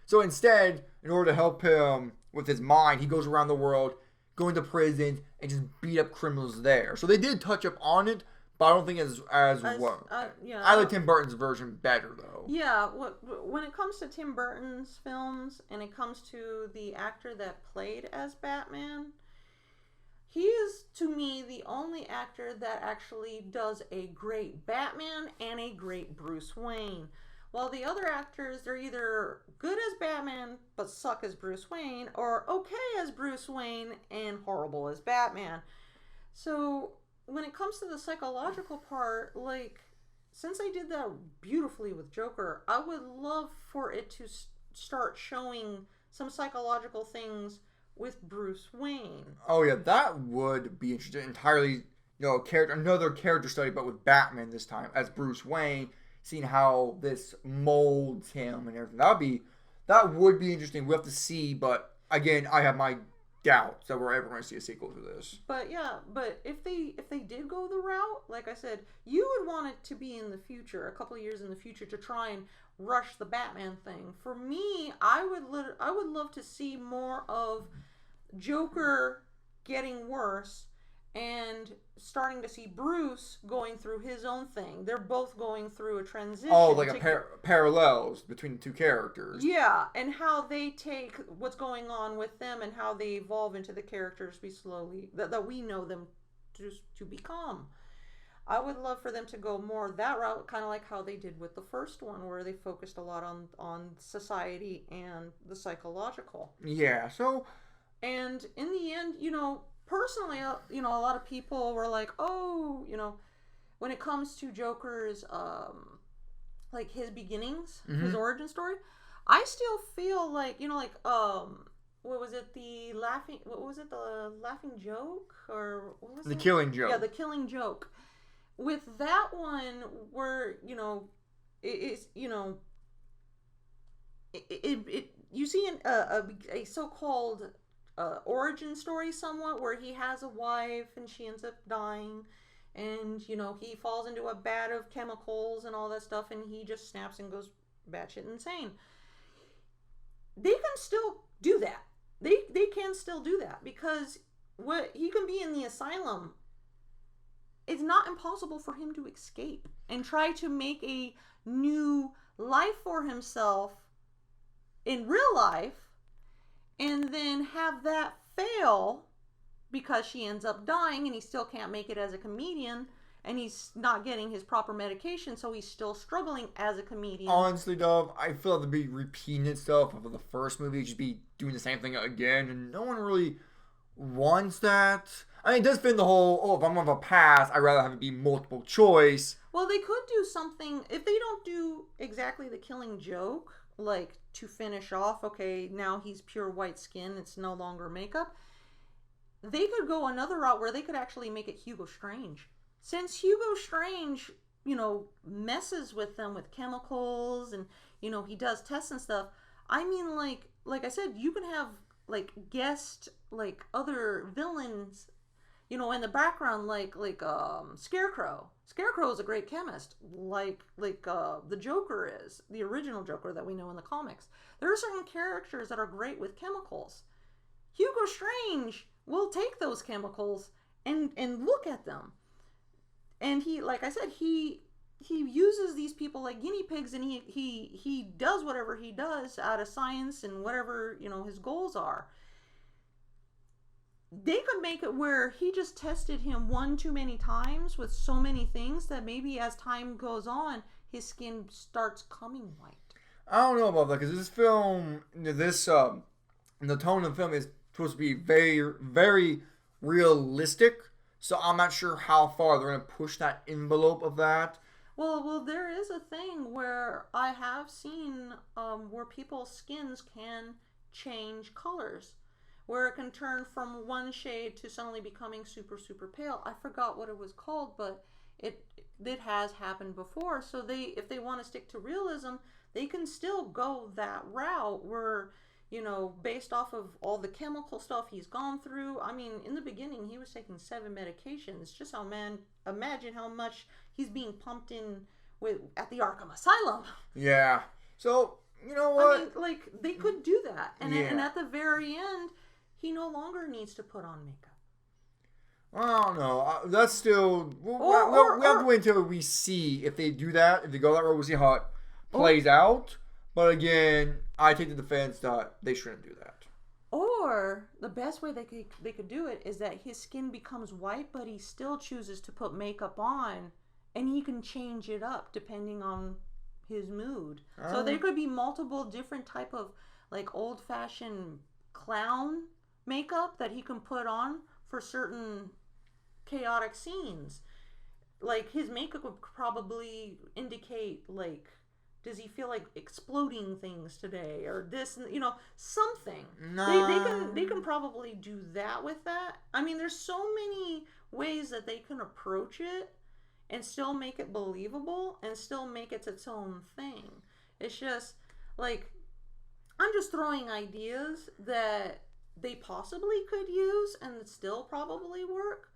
So instead, in order to help him with his mind, he goes around the world, going to prisons, and just beat up criminals there. So they did touch up on it, but I don't think as well. I like Tim Burton's version better, though. Yeah, when it comes to Tim Burton's films, and it comes to the actor that played as Batman, he is, to me, the only actor that actually does a great Batman and a great Bruce Wayne. While the other actors, they're either good as Batman but suck as Bruce Wayne, or okay as Bruce Wayne and horrible as Batman. So when it comes to the psychological part, like, since I did that beautifully with Joker, I would love for it to start showing some psychological things with Bruce Wayne. Oh yeah, that would be interesting. Entirely, another character study, but with Batman this time as Bruce Wayne. seeing how this molds him and everything. That would be interesting. We'll have to see, but again, I have my doubts that we're ever going to see a sequel to this. But yeah, but if they did go the route, like I said, you would want it to be in the future, a couple of years in the future, to try and rush the Batman thing. For me, I would love to see more of Joker getting worse and starting to see Bruce going through his own thing. They're both going through a transition. Oh, like parallels between the two characters. Yeah, and how they take what's going on with them and how they evolve into the characters we slowly that we know them to become. I would love for them to go more that route, kind of like how they did with the first one, where they focused a lot on society and the psychological. Yeah. So. And in the end, personally, a lot of people were like, oh, when it comes to Joker's, like his beginnings, his origin story, I still feel like, what was it, the laughing joke, or what was it? The Killing Joke. Yeah, the Killing Joke. With that one, where, it's, you see a so-called origin story somewhat, where he has a wife and she ends up dying, and he falls into a vat of chemicals and all that stuff, and he just snaps and goes batshit insane. They can still do that. They can still do that, because what he can be in the asylum, it's not impossible for him to escape and try to make a new life for himself in real life, and then have that fail because she ends up dying and he still can't make it as a comedian, and he's not getting his proper medication, so he's still struggling as a comedian. Honestly, Dove, I feel like they'd be repeating itself of the first movie, just be doing the same thing again, and no one really wants that. I mean, it does fit in the whole, if I'm going to have a pass, I'd rather have it be multiple choice. Well, they could do something, if they don't do exactly the Killing Joke, like to finish off, okay, now he's pure white skin, it's no longer makeup. They could go another route where they could actually make it Hugo Strange. Since Hugo Strange, messes with them with chemicals, and, he does tests and stuff. I mean, like I said, you can have, guest, other villains, in the background, Scarecrow. Scarecrow is a great chemist, the Joker is, the original Joker that we know in the comics. There are certain characters that are great with chemicals. Hugo Strange will take those chemicals and look at them. And he, like I said, he uses these people like guinea pigs, and he does whatever he does out of science and whatever, his goals are. They could make it where he just tested him one too many times with so many things that maybe as time goes on, his skin starts coming white. I don't know about that, because this film, the tone of the film is supposed to be very, very realistic. So I'm not sure how far they're going to push that envelope of that. Well, there is a thing where I have seen where people's skins can change colors, where it can turn from one shade to suddenly becoming super, super pale. I forgot what it was called, but it has happened before. So if they want to stick to realism, they can still go that route where, based off of all the chemical stuff he's gone through. I mean, in the beginning, he was taking 7 medications. Just imagine how much he's being pumped in at the Arkham Asylum. Yeah. So, you know what? I mean, they could do that. And at the very end, he no longer needs to put on makeup. I don't know. That's still... We'll have to wait until we see if they do that. If they go that road, we'll see how it plays out. But again, I take the defense that they shouldn't do that. Or the best way they could do it is that his skin becomes white, but he still chooses to put makeup on, and he can change it up depending on his mood. So there could be multiple different type of old-fashioned clown makeup that he can put on for certain chaotic scenes. His makeup would probably indicate does he feel like exploding things today, or this, something. No. They can probably do that with that. I mean, there's so many ways that they can approach it and still make it believable and still make it its own thing. It's just like I'm just throwing ideas that they possibly could use and still probably work.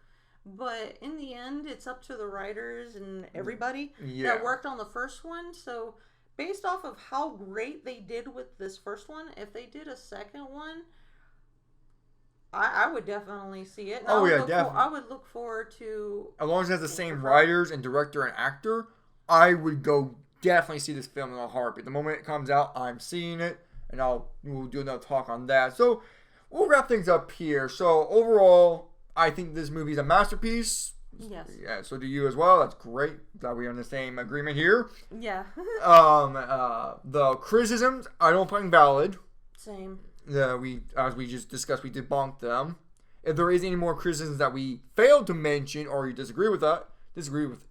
But in the end, it's up to the writers and everybody that worked on the first one. So based off of how great they did with this first one, if they did a second one, I would definitely see it. And Definitely. I would look forward to... As long as it has the same writers and director and actor, I would go definitely see this film in a heartbeat. The moment it comes out, I'm seeing it, and we'll do another talk on that. So we'll wrap things up here. So overall, I think this movie is a masterpiece. Yes. Yeah, so do you as well. That's great. Glad we're in the same agreement here. Yeah. The criticisms, I don't find valid. Same. As we just discussed, we debunked them. If there is any more criticisms that we failed to mention or you disagree with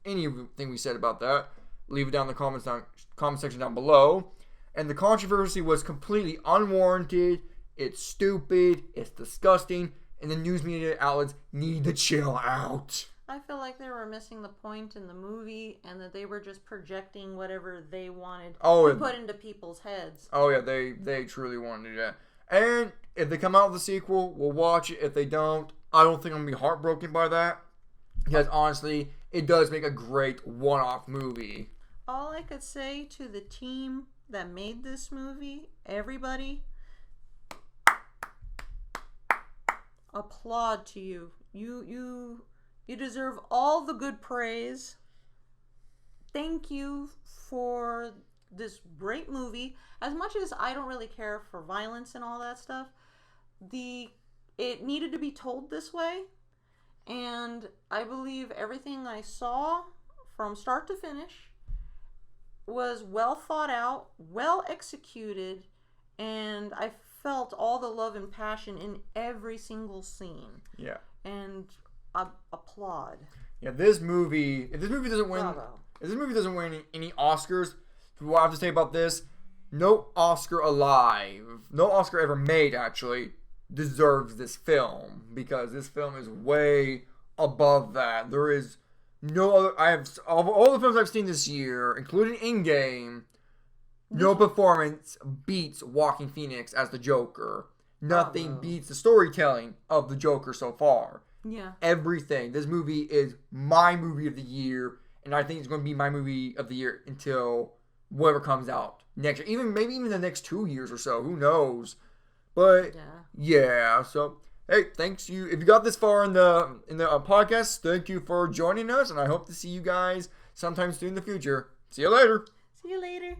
anything we said about that, leave it down in the comment section down below. And the controversy was completely unwarranted. It's stupid. It's disgusting. And the news media outlets need to chill out. I feel like they were missing the point in the movie and that they were just projecting whatever they wanted to put into people's heads. Oh, yeah, they truly wanted to do that. And if they come out with a sequel, we'll watch it. If they don't, I don't think I'm going to be heartbroken by that. Because honestly, it does make a great one-off movie. All I could say to the team that made this movie, everybody, applaud to you. You deserve all the good praise. Thank you for this great movie. As much as I don't really care for violence and all that stuff, it needed to be told this way. And I believe everything I saw from start to finish was well thought out, well executed, and I felt all the love and passion in every single scene. Yeah. And I applaud. Yeah, if this movie doesn't win any Oscars, what I have to say about this, no Oscar ever made actually deserves this film, because this film is way above that. There is no other. Of all the films I've seen this year, including Endgame, no performance beats Joaquin Phoenix as the Joker. Nothing beats the storytelling of the Joker so far. Yeah. Everything. This movie is my movie of the year, and I think it's going to be my movie of the year until whatever comes out next year. Maybe even the next 2 years or so. Who knows? But yeah. So hey, thanks you. If you got this far in the podcast, thank you for joining us, and I hope to see you guys sometime soon in the future. See you later. See you later.